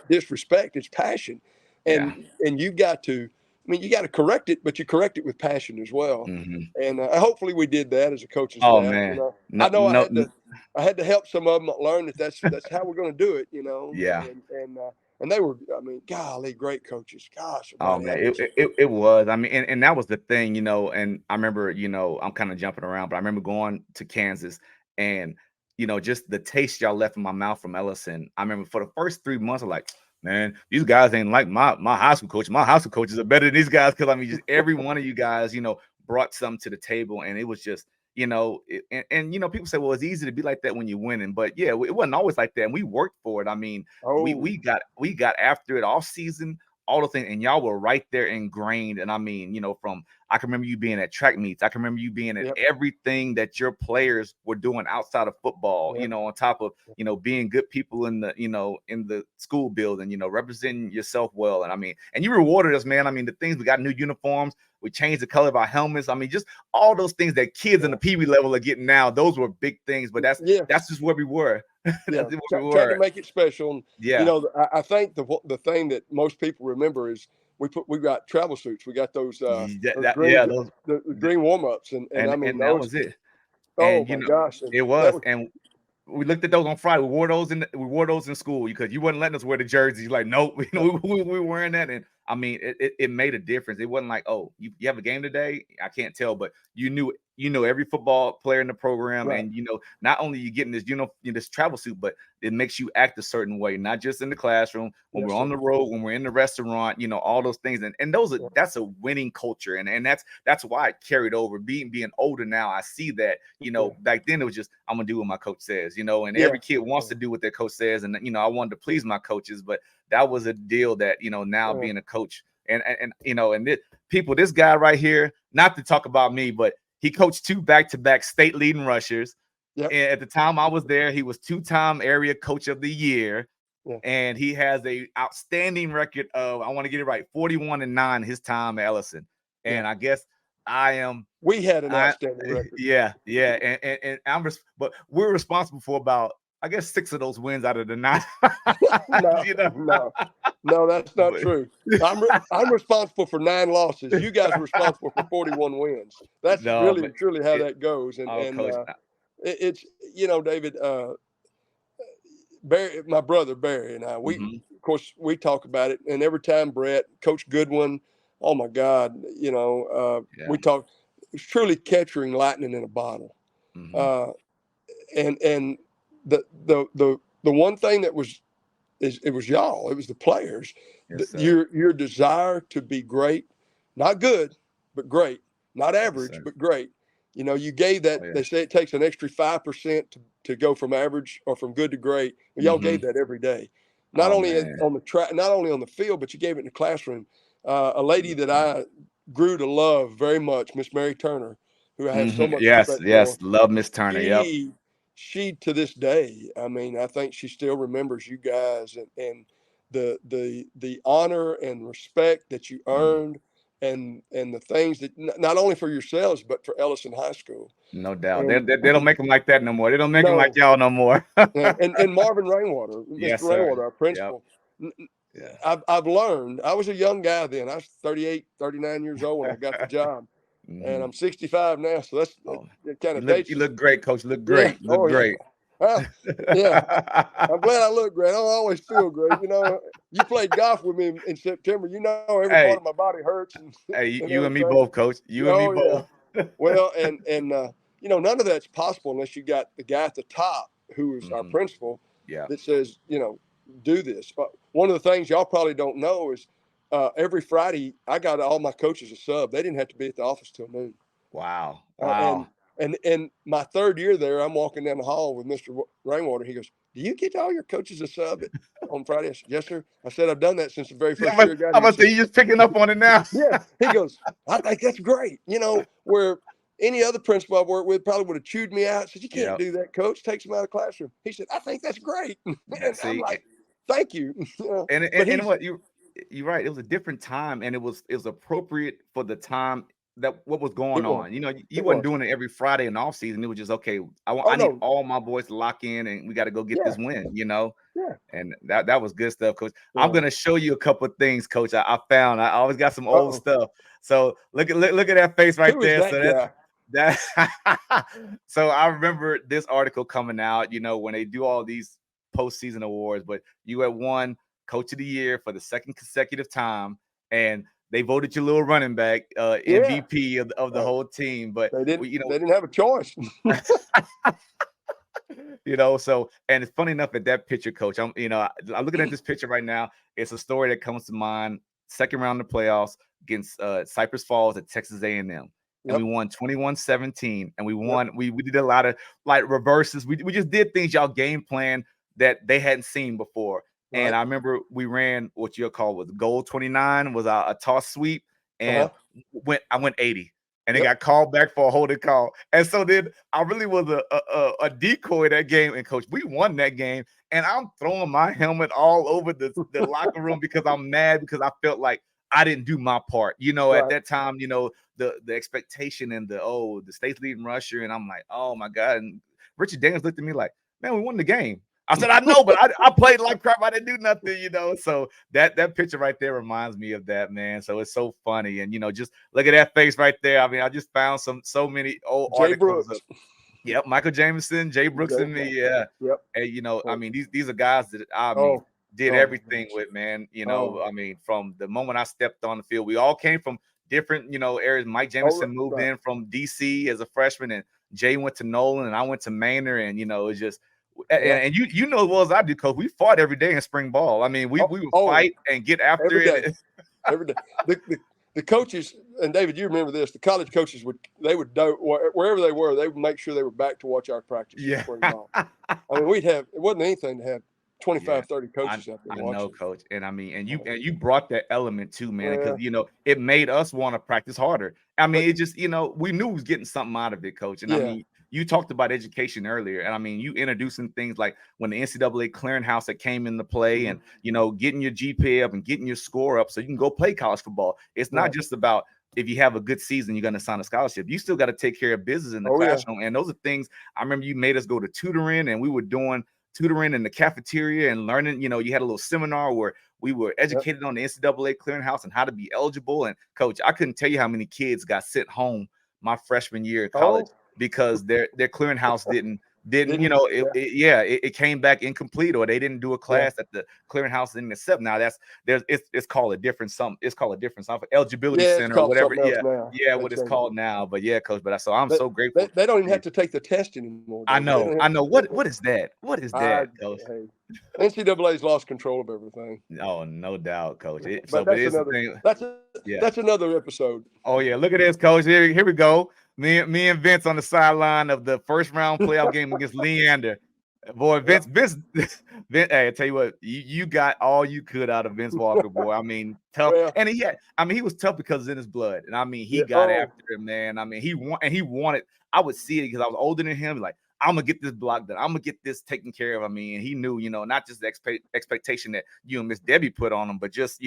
disrespect, it's passion. And you got to correct it, but you correct it with passion as well. And hopefully we did that as a coaching staff. Man. I had to help some of them learn that's how we're going to do it. And they were, I mean, golly, great coaches. Gosh. Man, it was. I mean, and that was the thing, and I remember, I'm kind of jumping around, but I remember going to Kansas, and just the taste y'all left in my mouth from Ellison. I remember for the first 3 months, I'm like, man, these guys ain't like my high school coach. My high school coaches are better than these guys, because I mean, just every one of you guys, brought something to the table, and it was just, people say, well, it's easy to be like that when you're winning, but it wasn't always like that, and we worked for it. I mean, we got after it all season, all the things, and y'all were right there ingrained. And I mean, I can remember you being at track meets. I can remember you being at everything that your players were doing outside of football, on top of, being good people in the, in the school building, representing yourself well. And I mean, and you rewarded us, man. I mean, the things, we got new uniforms. We changed the color of our helmets. I mean, just all those things that kids in the Pee Wee level are getting now. Those were big things, but that's just where we were. Trying to make it special. And, I think the thing that most people remember is we got travel suits. We got those green warm-ups, and I mean, that was it. Oh my gosh, it was. And we looked at those on Friday. We wore those in school, because you wasn't letting us wear the jerseys. Like, nope, we were wearing that. And I mean, it made a difference. It wasn't like, oh, you have a game today? I can't tell, but you knew every football player in the program, and not only you getting this, this travel suit, but it makes you act a certain way, not just in the classroom, when we're on the road, when we're in the restaurant, all those things. And those that's a winning culture, and that's why it carried over. Being older now, I see that, back then it was just, I'm gonna do what my coach says, and every kid wants to do what their coach says, and I wanted to please my coaches, but that was a deal that now being a coach, and this guy right here, not to talk about me, but he coached 2 back-to-back state leading rushers. And at the time I was there, he was 2-time area coach of the year. And he has a outstanding record of, I want to get it right, 41-9 his time at Ellison. And I guess we had an outstanding record. And but we're responsible for about I guess 6 of those wins out of the 9. No, You know? no, that's not But true. I'm responsible for 9 losses. You guys are responsible for 41 wins. That's no, really but and truly how it, that goes. oh, coach. It's David, Barry, my brother Barry, and I. Of course, we talk about it, and every time Brett, Coach Goodwin, oh my God, we talk. It's truly capturing lightning in a bottle. Mm-hmm. And the one thing that was it was y'all, it was the players. Yes, sir. Your desire to be great, not good, but great, not Yes, average, sir. but great. You gave that. Oh, yeah. They say it takes an extra 5% to go from average or from good to great. Well, y'all gave that every day, not Oh, only man. on the track, not only on the field, but you gave it in the classroom. A lady that Mhm. I grew to love very much, Miss Mary Turner, who I have so much Yes, respect for. yes. Love Miss Turner. Yep. She to this day, I mean, I think she still remembers you guys and the honor and respect that you Mm, earned and the things that not only for yourselves but for Ellison High School. no doubt. They, And they, they don't make them like that no more. They don't make them like no, y'all no more. and Marvin Rainwater, Mr. Yes, sir. Rainwater, our Yep. principal. Yeah. I've learned. I was a young guy then. I was 38, 39 years old when I got the job. And Hmm. I'm 65 now, so Oh, that kind you of look dates you us. look great, coach. You look Yeah. great. You look Oh yeah. great. Well, yeah. I'm glad I look great. I don't always feel great. You played golf with me in September. Every part Hey, of my body hurts and, hey, and you and me everything. both, coach. You and me Oh yeah. both. Well, none of that's possible unless you got the guy at the top who is our Hmm. principal Yeah. that says, do this. But one of the things y'all probably don't know is every Friday I got all my coaches a sub. They didn't have to be at the office till noon. Wow. Uh, Wow. and and my third year there, I'm walking down the hall with Mr. Rainwater. He goes, "Do you get all your coaches a sub on Friday?" I said, "Yes, sir." I said, "I've done that since the very Yeah, first but year I got I'm here." He about to say said, you just picking up on it now. "Yeah." He goes, "I think that's great." Where any other principal I've worked with probably would have chewed me out. Said, "You can't Yep. do that, coach. Takes them out of the classroom." He said, "I think that's great." And I'm See, like, "Thank you." and But and what you're right. It was a different time, and it was appropriate for the time that what was going it was. on. You It wasn't was. doing it every Friday in the off season. It was just okay. Oh I need no. all my boys to lock in, and we got to go get Yeah. this win. Yeah. And that was good stuff, coach. I'm Yeah. gonna show you a couple of things, coach. I found. I always got some old Uh-oh. stuff. So look at that face right Who is there. So that guy? that. So I remember this article coming out. When they do all these postseason awards, but you had won Coach of the Year for the second consecutive time, and they voted your little running back Yeah. MVP of the whole team. But They didn't. we, They didn't have a choice. so and it's funny enough at that picture, coach. I'm looking at this picture right now. It's a story that comes to mind. Second round of the playoffs against Cypress Falls at Texas A&M. And we Yep. won 21-17. And we Yep. won. We did a lot of like reverses. We just did things y'all game plan that they hadn't seen before. Right. And I remember we ran what you'll call was goal 29 was a toss sweep, and I went 80. And they Yep. got called back for a holding call. And so then I really was a decoy that game. And coach, we won that game. And I'm throwing my helmet all over the locker room because I'm mad because I felt like I didn't do my part. At Right. that time, the expectation and the state's leading rusher. And I'm like, oh my God. And Richard Daniels looked at me like, man, we won the game. I said, I know, but I played like crap. I didn't do nothing, So that picture right there reminds me of that, man. So it's so funny. And, just look at that face right there. I mean, I just found so many old Jay articles Brooks. of, yep, Michael Jameson, Jay Brooks and me. Yeah. Yep. And, I mean, these are guys that did my everything gosh. with, man. Oh. I mean, from the moment I stepped on the field, we all came from different, areas. Mike Jameson moved in from DC as a freshman, and Jay went to Nolan, and I went to Manor, and it's just. And you know as well as I do, coach. We fought every day in spring ball. I mean, we would fight and get after every it. Day. Every day. The coaches, and David, you remember this, the college coaches would wherever they were, they would make sure they were back to watch our practice in spring ball. I mean, it wasn't anything to have 25, 30 coaches out there watching. I know, coach. And I mean, and you brought that element too, man, because it made us want to practice harder. I mean, it just, we knew we was getting something out of it, coach. And I mean, you talked about education earlier, and I mean, you introducing things like when the NCAA clearinghouse that came into play, and getting your GPA up and getting your score up so you can go play college football. It's not just about if you have a good season, you're going to sign a scholarship. You still got to take care of business in the classroom, and those are things. I remember you made us go to tutoring, and we were doing tutoring in the cafeteria and learning. You had a little seminar where we were educated on the NCAA clearinghouse and how to be eligible. And coach, I couldn't tell you how many kids got sent home my freshman year of college because their clearinghouse didn't it came back incomplete, or they didn't do a class at the clearinghouse didn't accept. Now it's called a different something. It's called a different something, eligibility center or whatever. What it's called now. But yeah, coach. But so I'm so grateful. They don't even have to take the test anymore. I know. What is that? What is that, coach? Hey, NCAA's lost control of everything. Oh, no doubt, coach. That's another episode. Oh yeah, look at this, coach. Here we go. Me and Vince on the sideline of the first round playoff game against Leander. Boy, Vince, hey, I tell you what, you got all you could out of Vince Walker, boy. I mean, tough. And he was tough because it's in his blood. And I mean, he got after him, man. I mean, he wanted, I would see it because I was older than him. Like, I'm gonna get this block done. I'm gonna get this taken care of. I mean, and he knew, not just the expectation that you and Miss Debbie put on him, but just,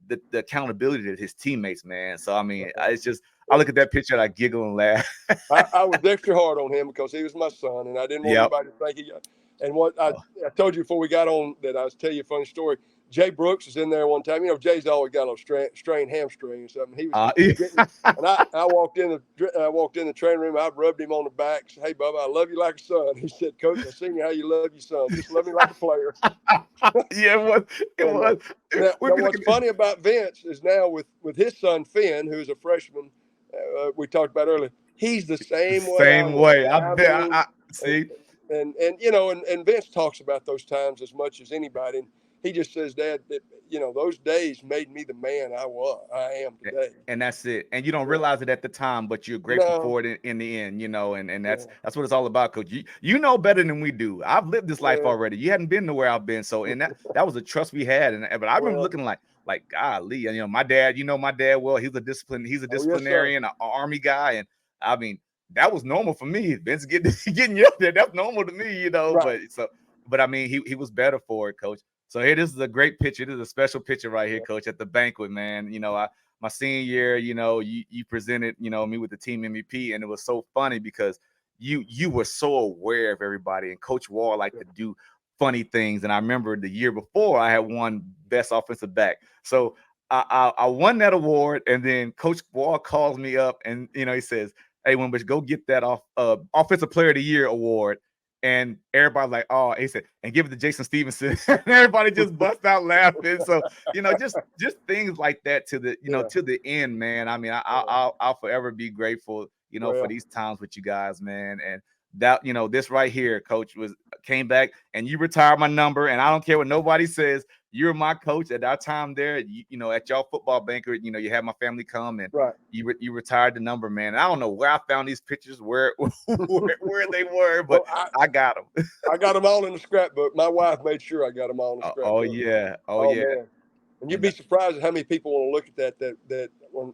the accountability to his teammates, man. So I mean, it's just, I look at that picture and I giggle and laugh. I was extra hard on him because he was my son, and I didn't want anybody to think he got. And what I told you before we got on that I was tell you a funny story. Jay Brooks was in there one time. Jay's always got a little strained hamstring or something. He was, and I walked in the training room. I rubbed him on the back. Said, "Hey, Bubba, I love you like a son." He said, "Coach, I seen you how you love your son. Just love me like a player." It was. Now, what's funny about Vince is now with his son Finn, who's a freshman, we talked about earlier. He's the same way. Same way. I see. And Vince talks about those times as much as anybody. And he just says, Dad, that those days made me the man I am today. And that's it. And you don't realize it at the time, but you're grateful for it in the end, and that's what it's all about, Coach. You know better than we do. I've lived this life already. You hadn't been to where I've been. So and that was a trust we had. But I remember looking like golly, my dad, my dad, well, he's a disciplinarian, an Army guy. And I mean, that was normal for me. Vince getting you up there, that's normal to me, Right. But I mean, he was better for it, Coach. So here, this is a great picture. This is a special picture right here, Coach, at the banquet, man. My senior year, you presented, me with the team MVP, and it was so funny because you were so aware of everybody, and Coach Wall liked to do funny things. And I remember the year before I had won Best Offensive Back. So I won that award, and then Coach Wall calls me up, and he says, "Hey, Wimbush, go get that Offensive Player of the Year award." And everybody like, oh, he said, and give it to Jason Stevenson. And everybody just bust out laughing. So, just things like that to the, to the end, man. I mean, I'll forever be grateful, for these times with you guys, man. And that, this right here, Coach, came back and you retired my number. And I don't care what nobody says. You're my coach at our time there, at y'all football banquet, you had my family come and you retired the number, man. And I don't know where I found these pictures, where they were, but I got them. I got them all in the scrapbook. My wife made sure I got them all in the scrapbook. Oh yeah. Man. And you'd be surprised at how many people want to look at that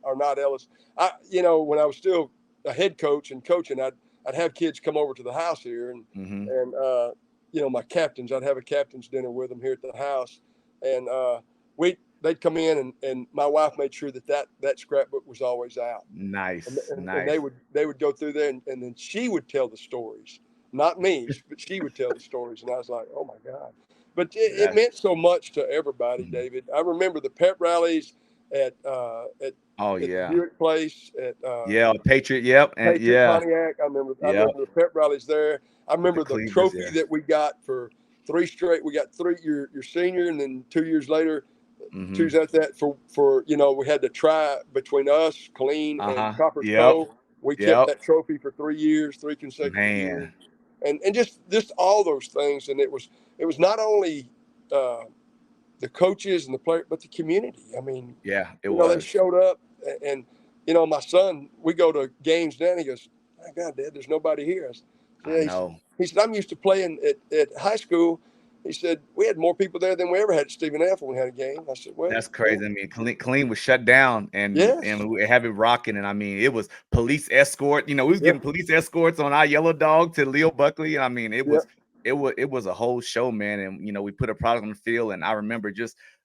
are not Ellis. When I was still a head coach and coaching, I'd have kids come over to the house here and my captains, I'd have a captain's dinner with them here at the house. And they'd come in and my wife made sure that scrapbook was always out. Nice. And they would go through there and then she would tell the stories, not me, but she would tell the stories. And I was like, oh my God. But it meant so much to everybody, David. I remember the pep rallies at Buick Place at Patriot. Yep. And Patriot Pontiac. I remember the pep rallies there. I remember the trophy that we got for 3 straight. We got 3 your senior, and then 2 years later, 2 years after that for we had to try between us, Clean and Copper Cove. We kept that trophy for 3 years, 3 consecutive years, and just all those things. And it was not only the coaches and the players, but the community. I mean, it was. They showed up, and my son, we go to games now, and he goes, "My God, Dad, there's nobody here." I know. He said, "I'm used to playing at high school." He said, "We had more people there than we ever had at Stephen F. when we had a game." I said, "Well, that's crazy." I mean, Clean was shut down, and we have it rocking. And I mean, it was police escort. We was getting police escorts on our yellow dog to Leo Buckley. And I mean, it was a whole show, man. And we put a product on the field. And I remember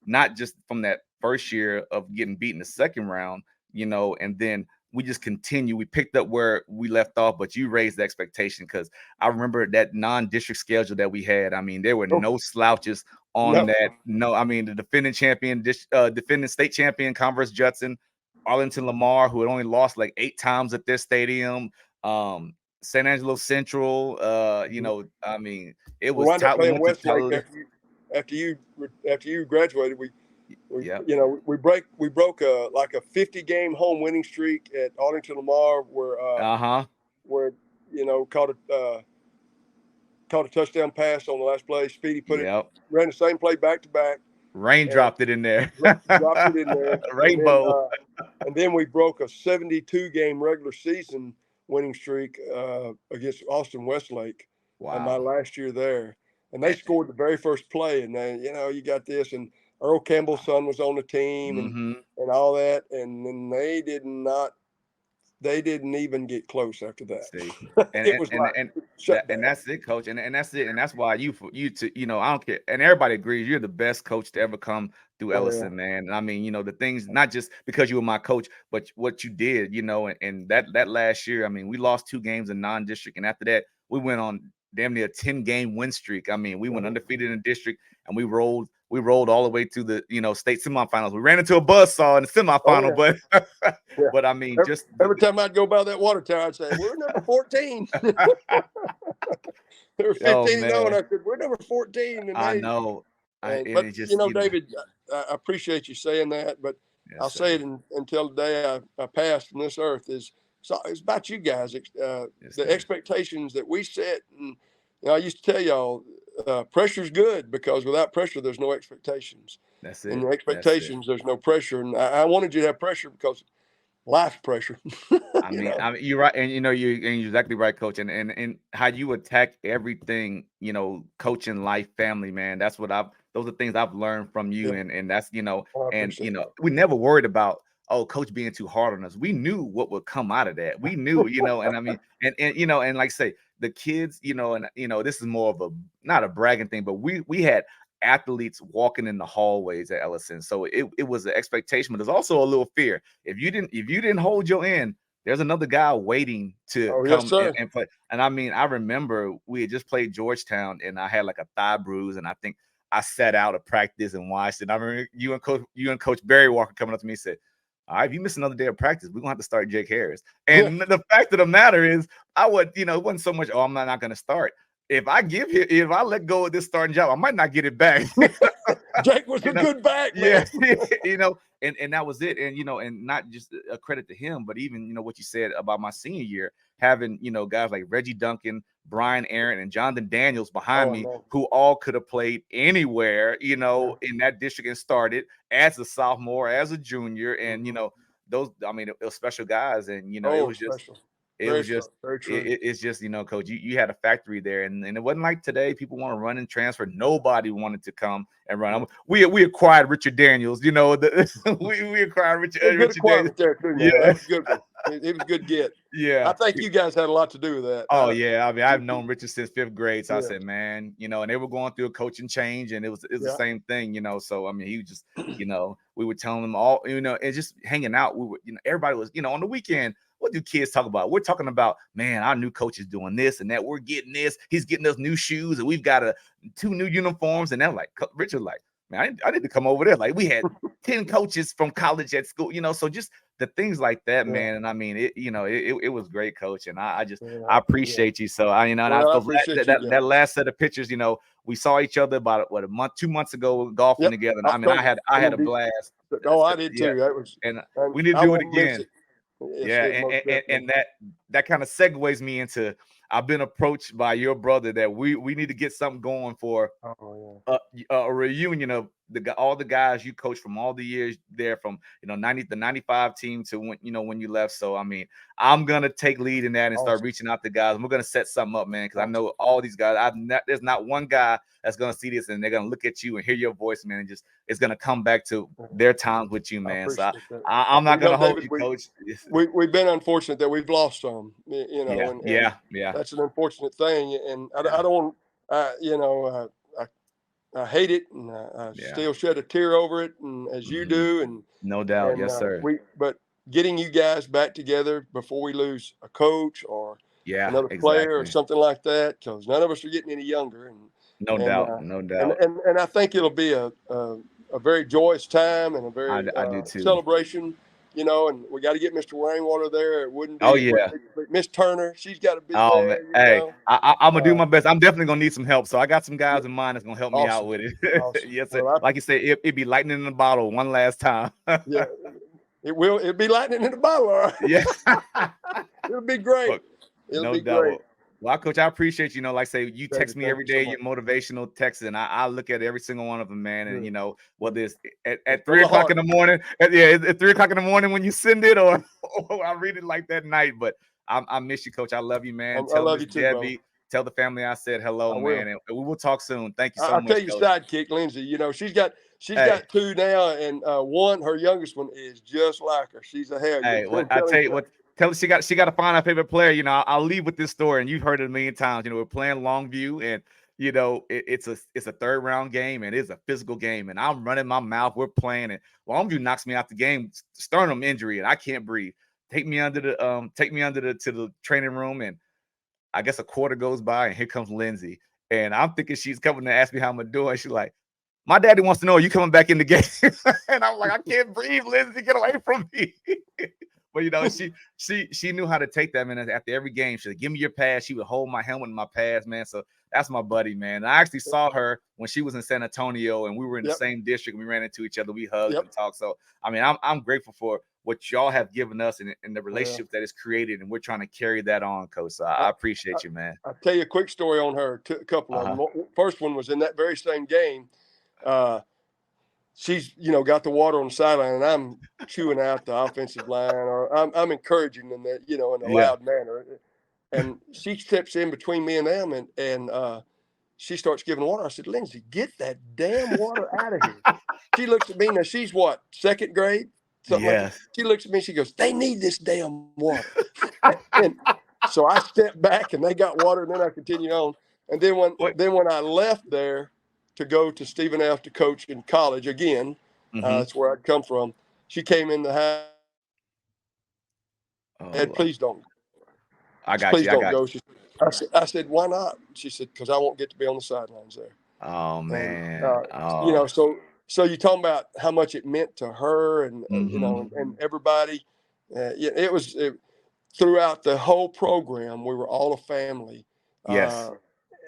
not just from that first year of getting beat in the second round, and then we just continue. We picked up where we left off, but you raised the expectation because I remember that non-district schedule that we had. I mean, there were no slouches on No. that. No, I mean, the defending champion, defending state champion, Converse Judson, Arlington Lamar, who had only lost like 8 times at their stadium. San Angelo Central, you know, I mean, it We was wound up top. We playing went to Westlake Tyler. after you graduated. We Yeah. you know, we broke a 50-game home winning streak at Arlington Lamar where you know caught a touchdown pass on the last play. Speedy ran the same play back to back. Rain dropped it in there. Dropped it in there. Rainbow. And then we broke a 72-game regular season winning streak against Austin Westlake. Wow. My last year there, and they scored the very first play. And then you got this, and Earl Campbell's son was on the team, and all that, and then they didn't even get close after that. See, and that's it, coach, and that's it, and that's why you know, I don't care, and everybody agrees you're the best coach to ever come through Ellison, man. And I mean, you know, the things, not just because you were my coach, but what you did, you know, and that last year, I mean, we lost 2 games in non-district, and after that, we went on damn near a 10-game win streak. I mean, we went undefeated in district, and we rolled all the way to the, you know, state semifinals. We ran into a buzzsaw in the semifinal, but I mean, just every time I'd go by that water tower, I'd say, "We're number 14." They were 15 and 0, and I said, "We're number 14." And I know. But just, you know, David, I appreciate you saying that, but I'll say it until the day I pass from this earth. It's about you guys. The expectations that we set, and you know, I used to tell y'all, pressure's good because without pressure, there's no expectations. That's it. And the expectations, there's no pressure. And I wanted you to have pressure because life's pressure. I mean, you're right, and you know, you're exactly right, coach. And how you attack everything, you know, coaching, life, family, man. That's what those are things I've learned from you, and that's, you know, and you know, we never worried about, oh, coach being too hard on us. We knew what would come out of that. We knew, you know, and I mean, and you know, and like I say, the kids, you know, and you know, this is more of not a bragging thing, but we had athletes walking in the hallways at Ellison. So it was an expectation, but there's also a little fear. If you didn't hold your end, there's another guy waiting to come and play. And I mean, I remember we had just played Georgetown, and I had like a thigh bruise, and I think I sat out of practice and watched it. I remember you and Coach Barry Walker coming up to me and said, "All right, if you miss another day of practice, we're gonna have to start Jake Harris." And the fact of the matter is, it wasn't so much, oh, I'm not gonna start. If I let go of this starting job, I might not get it back. Jake was a good back, man. Yeah, you know, and that was it. And you know, and not just a credit to him, but even, you know, what you said about my senior year, having, you know, guys like Reggie Duncan, Brian Aaron, and Jonathan Daniels behind me, who all could have played anywhere, you know, in that district and started as a sophomore, as a junior, and you know, those, I mean, it was special guys, and you know, it was just special. It's just, you know, coach, you had a factory there, and it wasn't like today. People want to run and transfer. Nobody wanted to come and run. We acquired Richard Daniels, you know, we acquired Richard Daniels. There too, man. That was good. It was a good get. Yeah, I think you guys had a lot to do with that. Oh yeah, I mean, I've known Richard since 5th grade, so I said, man, you know, and they were going through a coaching change, and it was the same thing, you know. So I mean, he was just, you know, we were telling them all, you know, and just hanging out. We were, you know, everybody was, you know, on the weekend. What do kids talk about? We're talking about, man, our new coach is doing this and that. We're getting this. He's getting us new shoes, and we've got 2 new uniforms. And they're like, Richard, like, man, I need to come over there. Like, we had 10 coaches from college at school, you know. So just the things like that, man. And I mean, it was great, coach. And I appreciate you. So I, you know, and that last set of pictures, you know, we saw each other about 2 months ago golfing together. And I mean, I had a blast. Oh, I did too. That was, and we need to do it again. And that kind of segues me into, I've been approached by your brother that we need to get something going for a reunion of all the guys you coached from all the years there, from, you know, the 95 team to when you left. So I mean, I'm gonna take lead in that and start reaching out to guys. And we're gonna set something up, man, because I know all these guys. There's not one guy that's gonna see this and they're gonna look at you and hear your voice, man, and just it's gonna come back to their times with you, man. So I'm not gonna hold you, coach. We've been unfortunate that we've lost some, you know. Yeah. That's an unfortunate thing, and I don't, you know, I hate it, and I still shed a tear over it, and as you do, and no doubt, and, yes, sir. But getting you guys back together before we lose a coach or Yeah, another player or exactly. something like that, because none of us are getting any younger, No and doubt, no doubt. I think it'll be a very joyous time and a very I do too. celebration, and we got to get Mr. Rainwater there. It wouldn't Oh be yeah. Miss Turner. She's got to be Oh man, there. hey, I'm gonna do Uh, my best. I'm definitely gonna need some help, so I got some guys in mind that's gonna help me out awesome, with it. awesome. Yes, sir. Well, Like you said, it'd be lightning in the bottle one last time. yeah, it will. It'll be lightning in the bottle, all right. Yeah. It'll be great. Well, It'll no be doubt. great. Well, Coach, I appreciate you. Like say you text David, me thank every you so day, much. your motivational texts, and I look at every single one of them, man. And Good. whether it's at From 3 the o'clock heart. in the morning, at 3 o'clock in the morning when you send it, or I read it like that night. But I miss you, Coach. I love you, man. I Tell love Miss you too, brother. Debbie, tell the family I said hello, I will. man, and we will talk soon. Thank you so I'll tell much, you, Coach. sidekick Lindsay. She's got Hey, two now, and one, her youngest one, is just like her. She's a hellion. What I tell you what. Tell her she got to find her favorite player. I'll leave with this story, and you've heard it a million times. We're playing Longview, and it's a third round game, and it's a physical game, and I'm running my mouth. We're playing, and Longview knocks me out the game, sternum injury, and I can't breathe. Take me under to the training room, and I guess a quarter goes by, and here comes Lindsay, and I'm thinking she's coming to ask me how I'm doing. She's like, my daddy wants to know, are you coming back in the game? And I'm like, I can't breathe, Lindsay, get away from me. But she knew how to take that, man. After every game, she'd give me your pass. She would hold my helmet in my pass, man. So that's my buddy, man. And I actually saw her when she was in San Antonio, and we were in the same district. And we ran into each other. We hugged and talked. So I mean, I'm grateful for what y'all have given us and the relationship that is created, and we're trying to carry that on, Coach. So I appreciate you, man. I'll tell you a quick story on her. A couple of them. First one was in that very same game. She's got the water on the sideline, and I'm chewing out the offensive line, or I'm encouraging them that in a loud manner, and she steps in between me and them, and she starts giving water. I said, Lindsay, get that damn water out of here. She looks at me. Now she's what, second grade, something like that. She looks at me. She goes, they need this damn water. And so I stepped back, and they got water, and then I continued on. And then when I left there to go to Stephen F. to coach in college again, that's where I'd come from. She came in the house. And please don't. Please don't go. I said, why not? She said, because I won't get to be on the sidelines there. Oh man. And, so you're talking about how much it meant to her, and and everybody. It was throughout the whole program. We were all a family. Yes.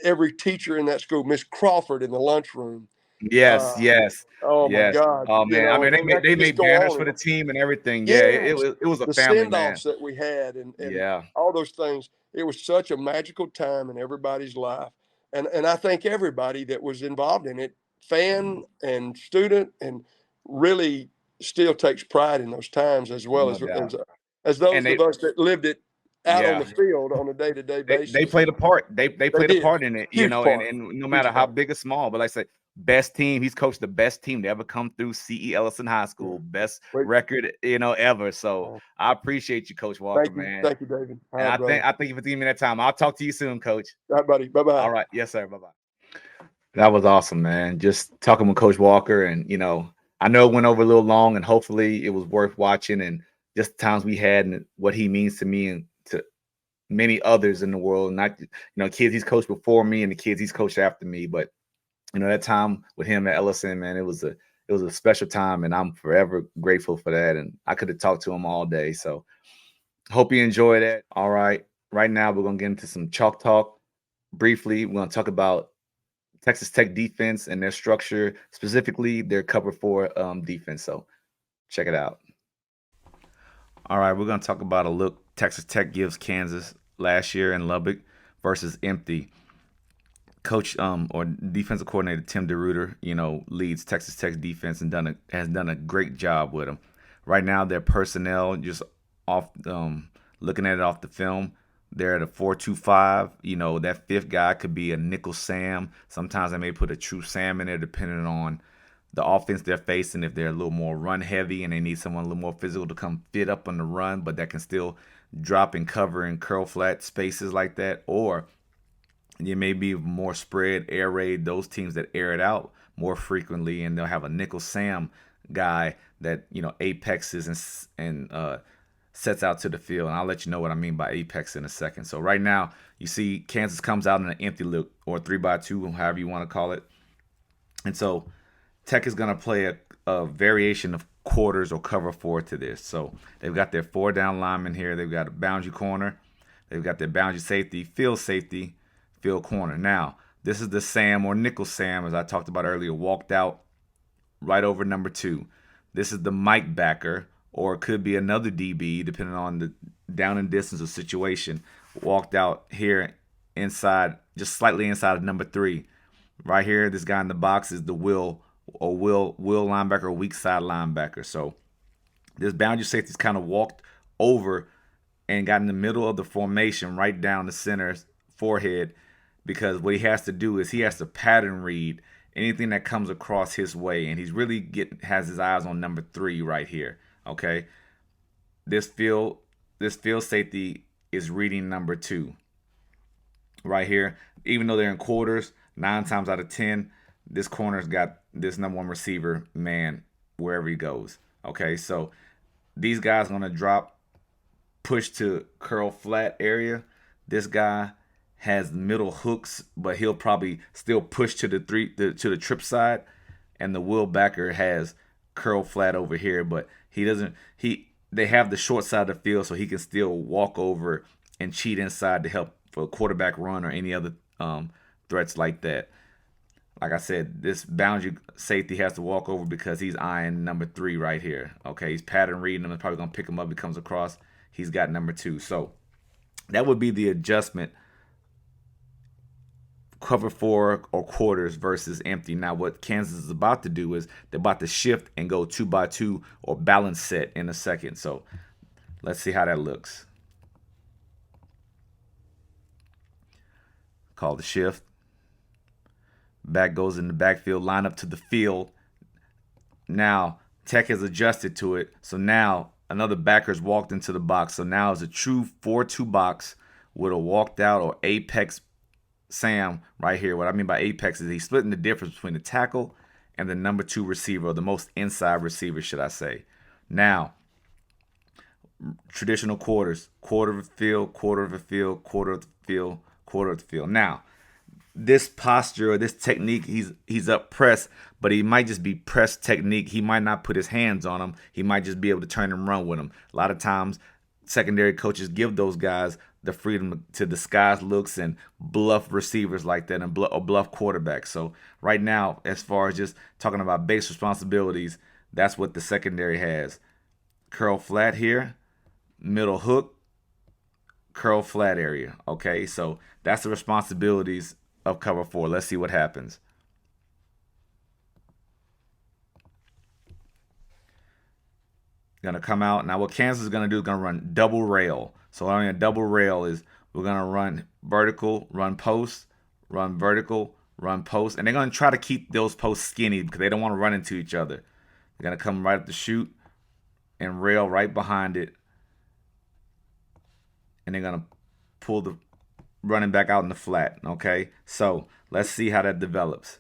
Every teacher in that school, Miss Crawford in the lunchroom. Yes. Oh my God. Oh man. I mean, they made banners for the team and everything. Yeah, it was a the family, send-offs man. that we had, and all those things. It was such a magical time in everybody's life, and I think everybody that was involved in it, fan and student, and really still takes pride in those times, as well as those of us that lived it out on the field on a day-to-day basis. They played a part. They played a part in it, Huge part. and no matter how big or small. But like I said, best team. He's coached the best team to ever come through CE Ellison High School. Best record, ever. So I appreciate you, Coach Walker, man. Thank you, David. And I thank you for giving me that time. I'll talk to you soon, Coach. All right, buddy. Bye-bye. All right. Yes, sir. Bye-bye. That was awesome, man. Just talking with Coach Walker, and I know it went over a little long, and hopefully it was worth watching, and just the times we had and what he means to me and to many others in the world. Not kids he's coached before me and the kids he's coached after me, but that time with him at Ellison, man, it was a special time, and I'm forever grateful for that. And I could have talked to him all day. So hope you enjoy that. All right. Right now we're gonna get into some chalk talk. Briefly, we're gonna talk about Texas Tech defense and their structure, specifically their cover 4 defense. So check it out. All right, we're going to talk about a look Texas Tech gives Kansas last year in Lubbock versus empty. Coach or defensive coordinator Tim DeRuyter, leads Texas Tech's defense and has done a great job with them. Right now, their personnel, just off looking at it off the film, they're at a 4-2-5. That fifth guy could be a nickel Sam. Sometimes they may put a true Sam in there, depending on the offense they're facing. If they're a little more run heavy and they need someone a little more physical to come fit up on the run, but that can still drop and cover and curl flat spaces like that. Or you may be more spread, air raid, those teams that air it out more frequently, and they'll have a nickel Sam guy that, you know, apexes and sets out to the field. And I'll let you know what I mean by apex in a second. So right now, you see Kansas comes out in an empty look or 3-by-2, however you want to call it. And so Tech is going to play a variation of quarters or cover 4 to this. So they've got their 4 down linemen here. They've got a boundary corner. They've got their boundary safety, field corner. Now, this is the Sam or nickel Sam, as I talked about earlier, walked out right over number 2. This is the Mike backer, or it could be another DB, depending on the down and distance or situation. Walked out here inside, just slightly inside of number 3. Right here, this guy in the box is the will linebacker or weak side linebacker. So this boundary safety's kind of walked over and got in the middle of the formation, right down the center's forehead, because what he has to do is he has to pattern read anything that comes across his way, and he's really has his eyes on number 3 right here. Okay, this field safety is reading number 2 right here. Even though they're in quarters, 9 times out of 10, this corner's got this number 1 receiver man wherever he goes. Okay, so these guys are gonna drop, push to curl flat area. This guy has middle hooks, but he'll probably still push to the trip side, and the will backer has curl flat over here, but they have the short side of the field, so he can still walk over and cheat inside to help for a quarterback run or any other threats like that. Like I said, this boundary safety has to walk over because he's eyeing number 3 right here. Okay, he's pattern reading him and probably gonna pick him up. He comes across, he's got number 2. So that would be the adjustment. Cover 4 or quarters versus empty. Now what Kansas is about to do is they're about to shift and go 2-by-2 or balance set in a second. So let's see how that looks. Call the shift. Back goes in the backfield, line up to the field. Now Tech has adjusted to it. So now another backer's walked into the box. So now it's a true 4-2 box with a walked out or apex Sam right here. What I mean by apex is he's splitting the difference between the tackle and the number 2 receiver, or the most inside receiver, should I say. Now, traditional quarters, quarter of the field, quarter of the field, quarter of the field, quarter of the field. Now, this posture or this technique, he's up press, but he might just be press technique. He might not put his hands on him. He might just be able to turn and run with him. A lot of times, secondary coaches give those guys the freedom to disguise looks and bluff receivers like that, and bluff quarterbacks. So right now, as far as just talking about base responsibilities, that's what the secondary has. Curl flat here, middle hook, curl flat area. Okay, so that's the responsibilities of cover 4. Let's see what happens. Going to come out. Now what Kansas is going to do is going to run double rail. So what I mean a double rail is we're going to run vertical, run post, run vertical, run post. And they're going to try to keep those posts skinny because they don't want to run into each other. They're going to come right up the chute and rail right behind it. And they're going to pull the running back out in the flat. Okay, so let's see how that develops.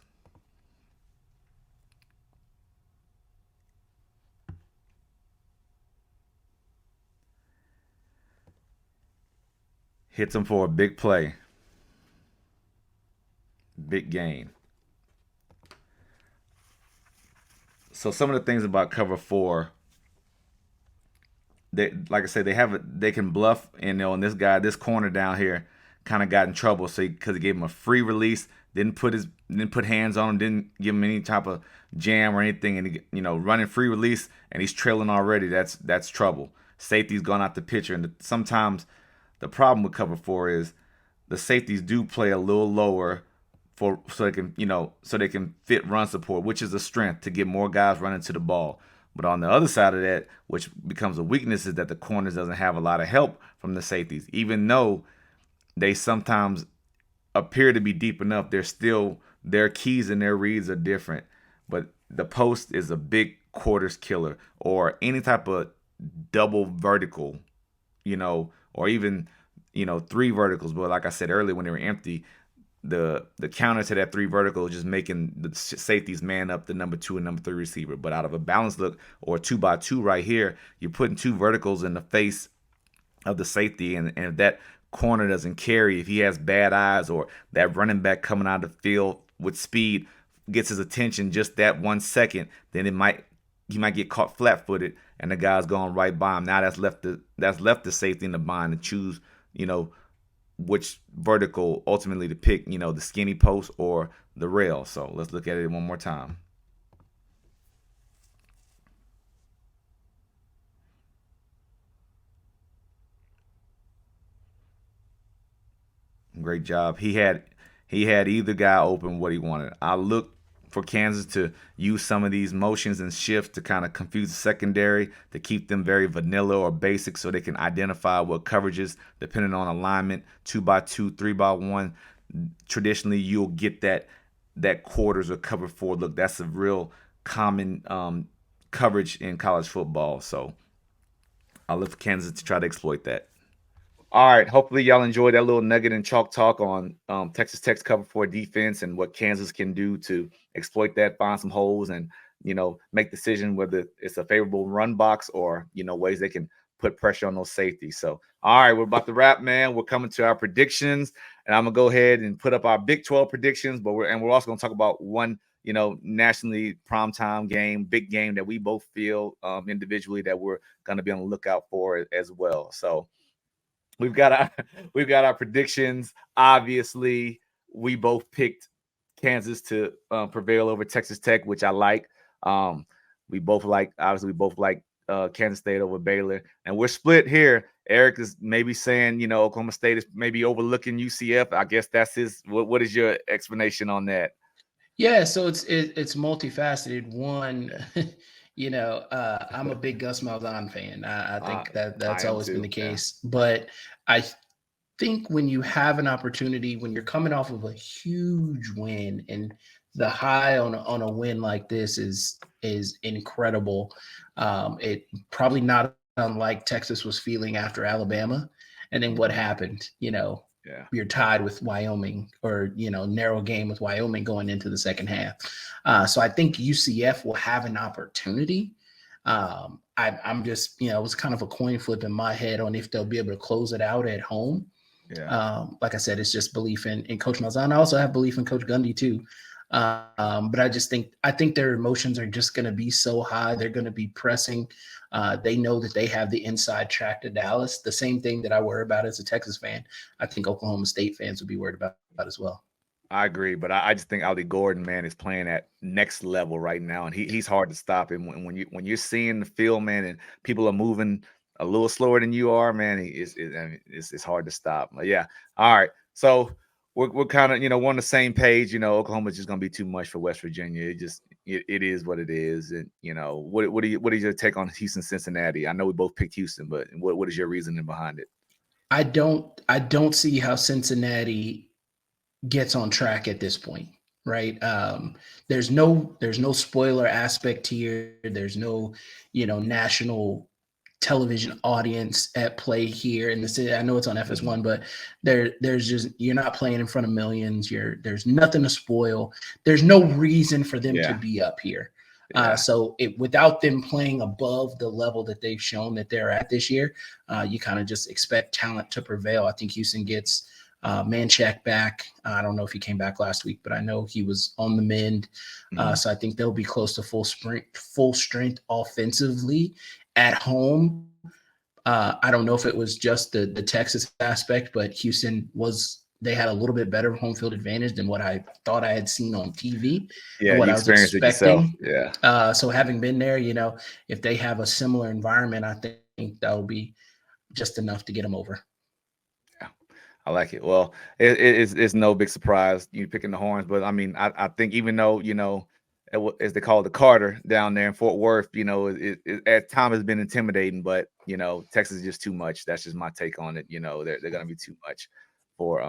Hits him for a big play. Big gain. So some of the things about cover 4, they, like I said, they can bluff, and and this corner down here kind of got in trouble, so because he gave him a free release, didn't put hands on him, didn't give him any type of jam or anything, and running free release, and he's trailing already. That's trouble. Safety's gone out the picture, and sometimes the problem with cover 4 is the safeties do play a little lower so they can fit run support, which is a strength to get more guys running to the ball. But on the other side of that, which becomes a weakness, is that the corners doesn't have a lot of help from the safeties. Even though they sometimes appear to be deep enough, their keys and their reads are different. But the post is a big quarters killer, or any type of double vertical, or even 3 verticals. But like I said earlier, when they were empty, the counter to that 3 vertical is just making the safeties man up the number 2 and number 3 receiver. But out of a balance look or 2x2 right here, you're putting 2 verticals in the face of the safety, and if that corner doesn't carry, if he has bad eyes, or that running back coming out of the field with speed gets his attention just that 1 second, then he might get caught flat-footed, and the guy's going right by him. Now that's left the safety in the bind to choose, which vertical ultimately to pick, the skinny post or the rail. So let's look at it one more time. Great job. He had either guy open what he wanted. I look for Kansas to use some of these motions and shifts to kind of confuse the secondary, to keep them very vanilla or basic so they can identify what coverages, depending on alignment, 2x2, 3x1. Traditionally, you'll get that quarters or cover 4 look. That's a real common coverage in college football. So I look for Kansas to try to exploit that. All right. Hopefully, y'all enjoyed that little nugget and chalk talk on Texas Tech's cover 4 defense and what Kansas can do to exploit that, find some holes, and make decision whether it's a favorable run box or ways they can put pressure on those safeties. So, all right, we're about to wrap, man. We're coming to our predictions, and I'm gonna go ahead and put up our Big 12 predictions. But we're also gonna talk about one nationally primetime game, big game that we both feel individually that we're gonna be on the lookout for as well. So. We've got our predictions. Obviously, we both picked Kansas to prevail over Texas Tech, which I like. We both like Kansas State over Baylor, and we're split here. Eric is maybe saying Oklahoma State is maybe overlooking UCF. I guess that's his. What is your explanation on that? Yeah, so it's multifaceted. One, I'm a big Gus Malzahn fan. I think that's always been the case. Yeah. But I think when you have an opportunity, when you're coming off of a huge win, and the high on a win like this is incredible. It probably not unlike Texas was feeling after Alabama, and then what happened? Yeah. You're tied with Wyoming, or narrow game with Wyoming going into the second half. So I think UCF will have an opportunity. I'm just it was kind of a coin flip in my head on if they'll be able to close it out at home. Yeah. Like I said, it's just belief in Coach Malzahn. I also have belief in Coach Gundy too. But I think their emotions are just going to be so high. They're going to be pressing. They know that they have the inside track to Dallas. The same thing that I worry about as a Texas fan, I think Oklahoma State fans would be worried about as well. I agree, but I just think Ollie Gordon, man, is playing at next level right now, and he's hard to stop. And when you're seeing the field, man, and people are moving a little slower than you are, man, it's hard to stop. But yeah, all right. So we're kind of we're on the same page. Oklahoma's just gonna be too much for West Virginia. It is what it is. And what is your take on Houston Cincinnati? I know we both picked Houston, but what is your reasoning behind it? I don't see how Cincinnati gets on track at this point, right? There's no spoiler aspect here. There's no national television audience at play here in the city. I know it's on FS1, but there's just, you're not playing in front of millions. There's nothing to spoil. There's no reason for them to be up here. Yeah. So without them playing above the level that they've shown that they're at this year, you kind of just expect talent to prevail. I think Houston gets Manchak back. I don't know if he came back last week, but I know he was on the mend. So I think they'll be close to full strength offensively at home. I don't know if it was just the Texas aspect, but Houston they had a little bit better home field advantage than what I thought I had seen on TV. Yeah, what you I was experienced expecting. It yourself. Yeah. So having been there, if they have a similar environment, I think that will be just enough to get them over. Yeah, I like it. Well, it's no big surprise you picking the Horns, but I mean, I think even though as they call it, the Carter down there in Fort Worth, it at times has been intimidating, but Texas is just too much. That's just my take on it. They're going to be too much for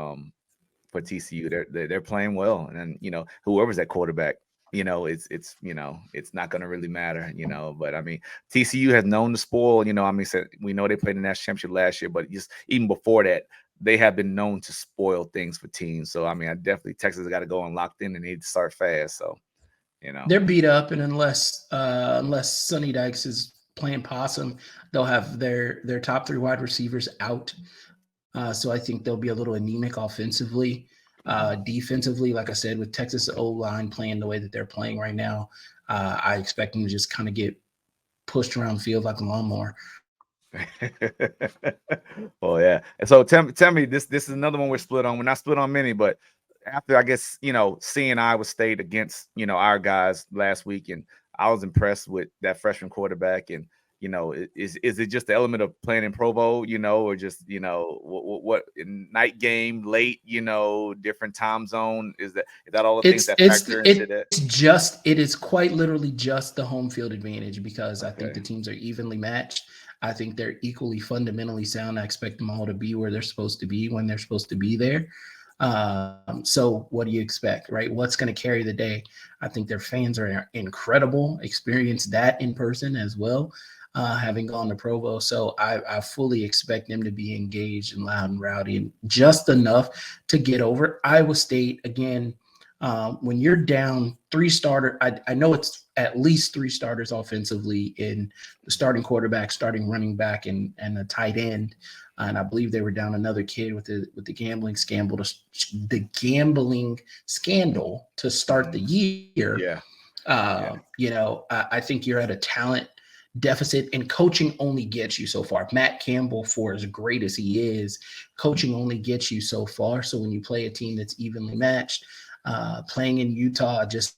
TCU. They're playing well, and then whoever's that quarterback, it's not going to really matter, But I mean, TCU has known to spoil. We know they played the national championship last year, but just even before that, they have been known to spoil things for teams. So I mean, I definitely Texas got to go and locked in and need to start fast. So they're beat up, and unless Sonny Dykes is playing possum, they'll have their top 3 wide receivers out. So I think they'll be a little anemic offensively. Defensively, like I said, with Texas O-line playing the way that they're playing right now, I expect them to just kind of get pushed around the field like a lawnmower. Oh yeah. And so tell me this is another one we're split on. We're not split on many, but after I guess seeing Iowa State against our guys last week, and I was impressed with that freshman quarterback. And is it just the element of playing in Provo, or just what night game, late, different time zone? Is that all the things that factor into that? It is quite literally just the home field advantage, because I think the teams are evenly matched. I think they're equally fundamentally sound. I expect them all to be where they're supposed to be when they're supposed to be there. So what do you expect, right? What's going to carry the day? I think their fans are incredible. Experience that in person as well, having gone to Provo. So I fully expect them to be engaged and loud and rowdy, and just enough to get over Iowa State. Again, when you're down 3 starters, I know it's at least 3 starters offensively in the starting quarterback, starting running back, and a tight end. And I believe they were down another kid with the gambling scandal to start the year. Yeah. I think you're at a talent deficit, and coaching only gets you so far. Matt Campbell, for as great as he is, coaching only gets you so far. So when you play a team that's evenly matched, playing in Utah, just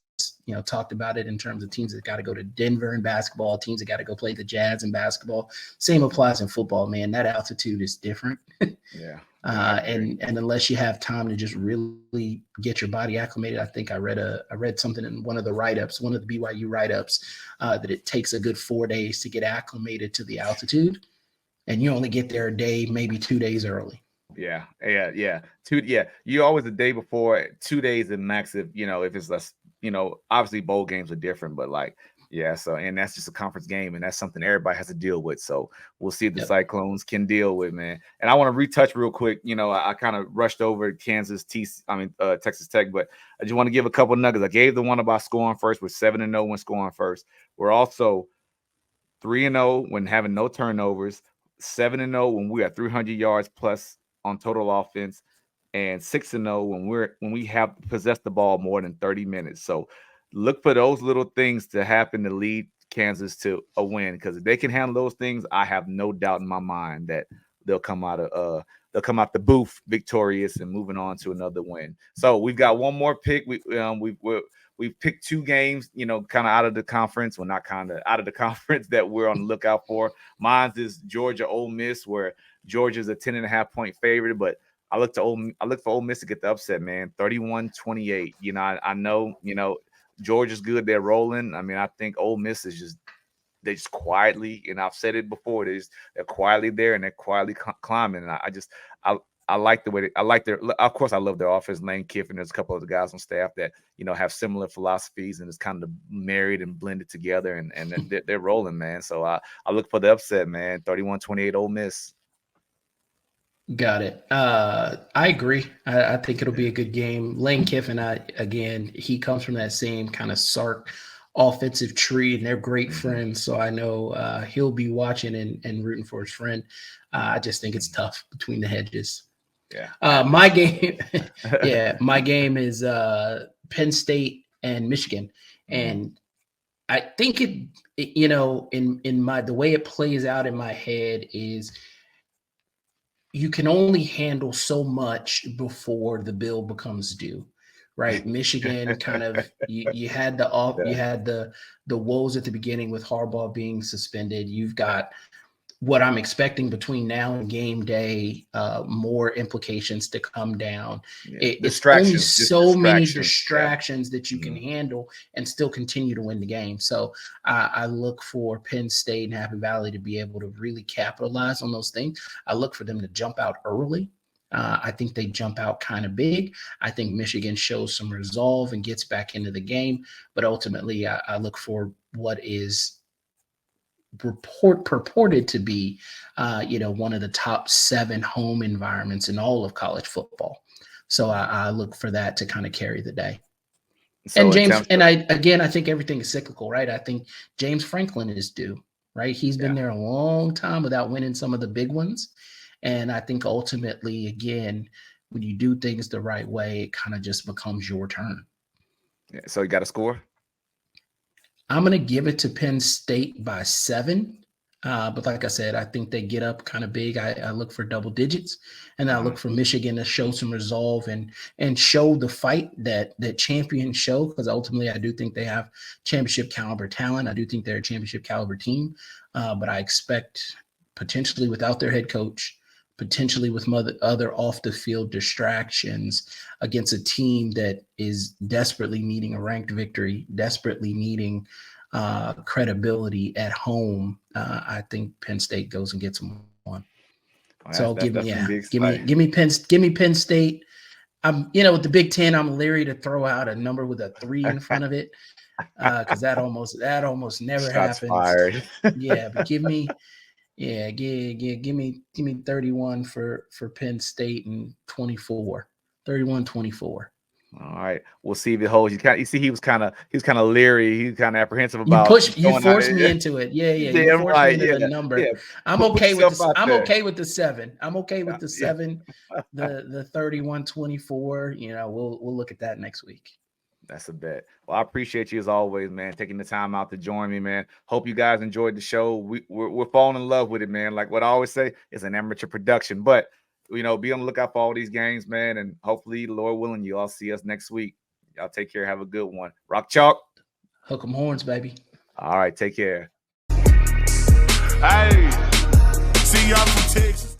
talked about it in terms of teams that got to go to Denver in basketball, teams that got to go play the Jazz in basketball. Same applies in football, man. That altitude is different. Yeah. And unless you have time to just really get your body acclimated, I think I read something in one of the BYU write-ups, that it takes a good 4 days to get acclimated to the altitude, and you only get there a day, maybe 2 days early. Yeah. You always the day before, 2 days at max. If it's less, obviously bowl games are different, but so, and that's just a conference game, and that's something everybody has to deal with. So we'll see if the Cyclones can deal with, man. And I want to retouch real quick. I kind of rushed over Texas Tech, but I just want to give a couple nuggets. I gave the one about scoring first. We're 7-0 when scoring first. We're also 3-0 when having no turnovers, 7-0 when we are 300 yards plus on total offense, and 6-0 when we have possessed the ball more than 30 minutes. So look for those little things to happen to lead Kansas to a win, because if they can handle those things, I have no doubt in my mind that they'll come out the booth victorious and moving on to another win. So we've got one more pick. We've picked 2 games, kind of out of the conference. Well, not kind of out of the conference that we're on the lookout for. Mine's is Georgia Ole Miss, where Georgia's a 10.5-point favorite, but I look for Ole Miss to get the upset, man. 31-28. I know, Georgia's good. They're rolling. I mean, I think Ole Miss is they just quietly, and I've said it before, they're quietly there and they're quietly climbing. And I like the way I like of course I love their offense. Lane Kiffin, there's a couple of the guys on staff that have similar philosophies, and it's kind of married and blended together, and they're rolling, man. So I look for the upset, man. 31-28 Ole Miss. Got it. I agree. I think it'll be a good game. Lane Kiffin, he comes from that same kind of Sark offensive tree, and they're great friends. So I know he'll be watching and rooting for his friend. I just think it's tough between the hedges. Yeah. My game, my game is Penn State and Michigan, and I think in the way it plays out in my head is, you can only handle so much before the bill becomes due, right? Michigan kind of you had the woes at the beginning with Harbaugh being suspended. You've got what I'm expecting between now and game day, more implications to come down. It's only so many distractions that you can handle and still continue to win the game. So I look for Penn State and Happy Valley to be able to really capitalize on those things. I look for them to jump out early. I think they jump out kind of big. I think Michigan shows some resolve and gets back into the game. But ultimately, I look for what is purported to be, one of the top 7 home environments in all of college football. So I look for that to kind of carry the day. So and James, I think everything is cyclical, right? I think James Franklin is due, right? He's been there a long time without winning some of the big ones. And I think ultimately, again, when you do things the right way, it kind of just becomes your turn. Yeah, so you got a score? I'm going to give it to Penn State by 7. But like I said, I think they get up kind of big. I look for double digits, and I look for Michigan to show some resolve and show the fight that champions show, because ultimately I do think they have championship caliber talent. I do think they're a championship caliber team, but I expect potentially without their head coach, potentially with other off the field distractions against a team that is desperately needing a ranked victory, desperately needing credibility at home. I think Penn State goes and gets them one. So give me Penn State. I'm, with the Big Ten, I'm leery to throw out a number with a 3 in front of it, because that almost never happens. Fired. Yeah, but give me 31 for Penn State and 24. 31-24. All right, we'll see if it holds. You see, he was kind of leery. He was kind of apprehensive about. You forced me into it. You forced me into the number. Yeah. I'm okay with this. I'm okay with the 7. I'm okay with the 7. The 31-24. We'll look at that next week. That's a bet. Well, I appreciate you as always, man, taking the time out to join me, man. Hope you guys enjoyed the show. We're falling in love with it, man. Like what I always say, it's an amateur production, but be on the lookout for all these games, man. And hopefully, Lord willing, you all see us next week. Y'all take care. Have a good one. Rock chalk. Hook 'em horns, baby. All right. Take care. Hey, see y'all from Texas.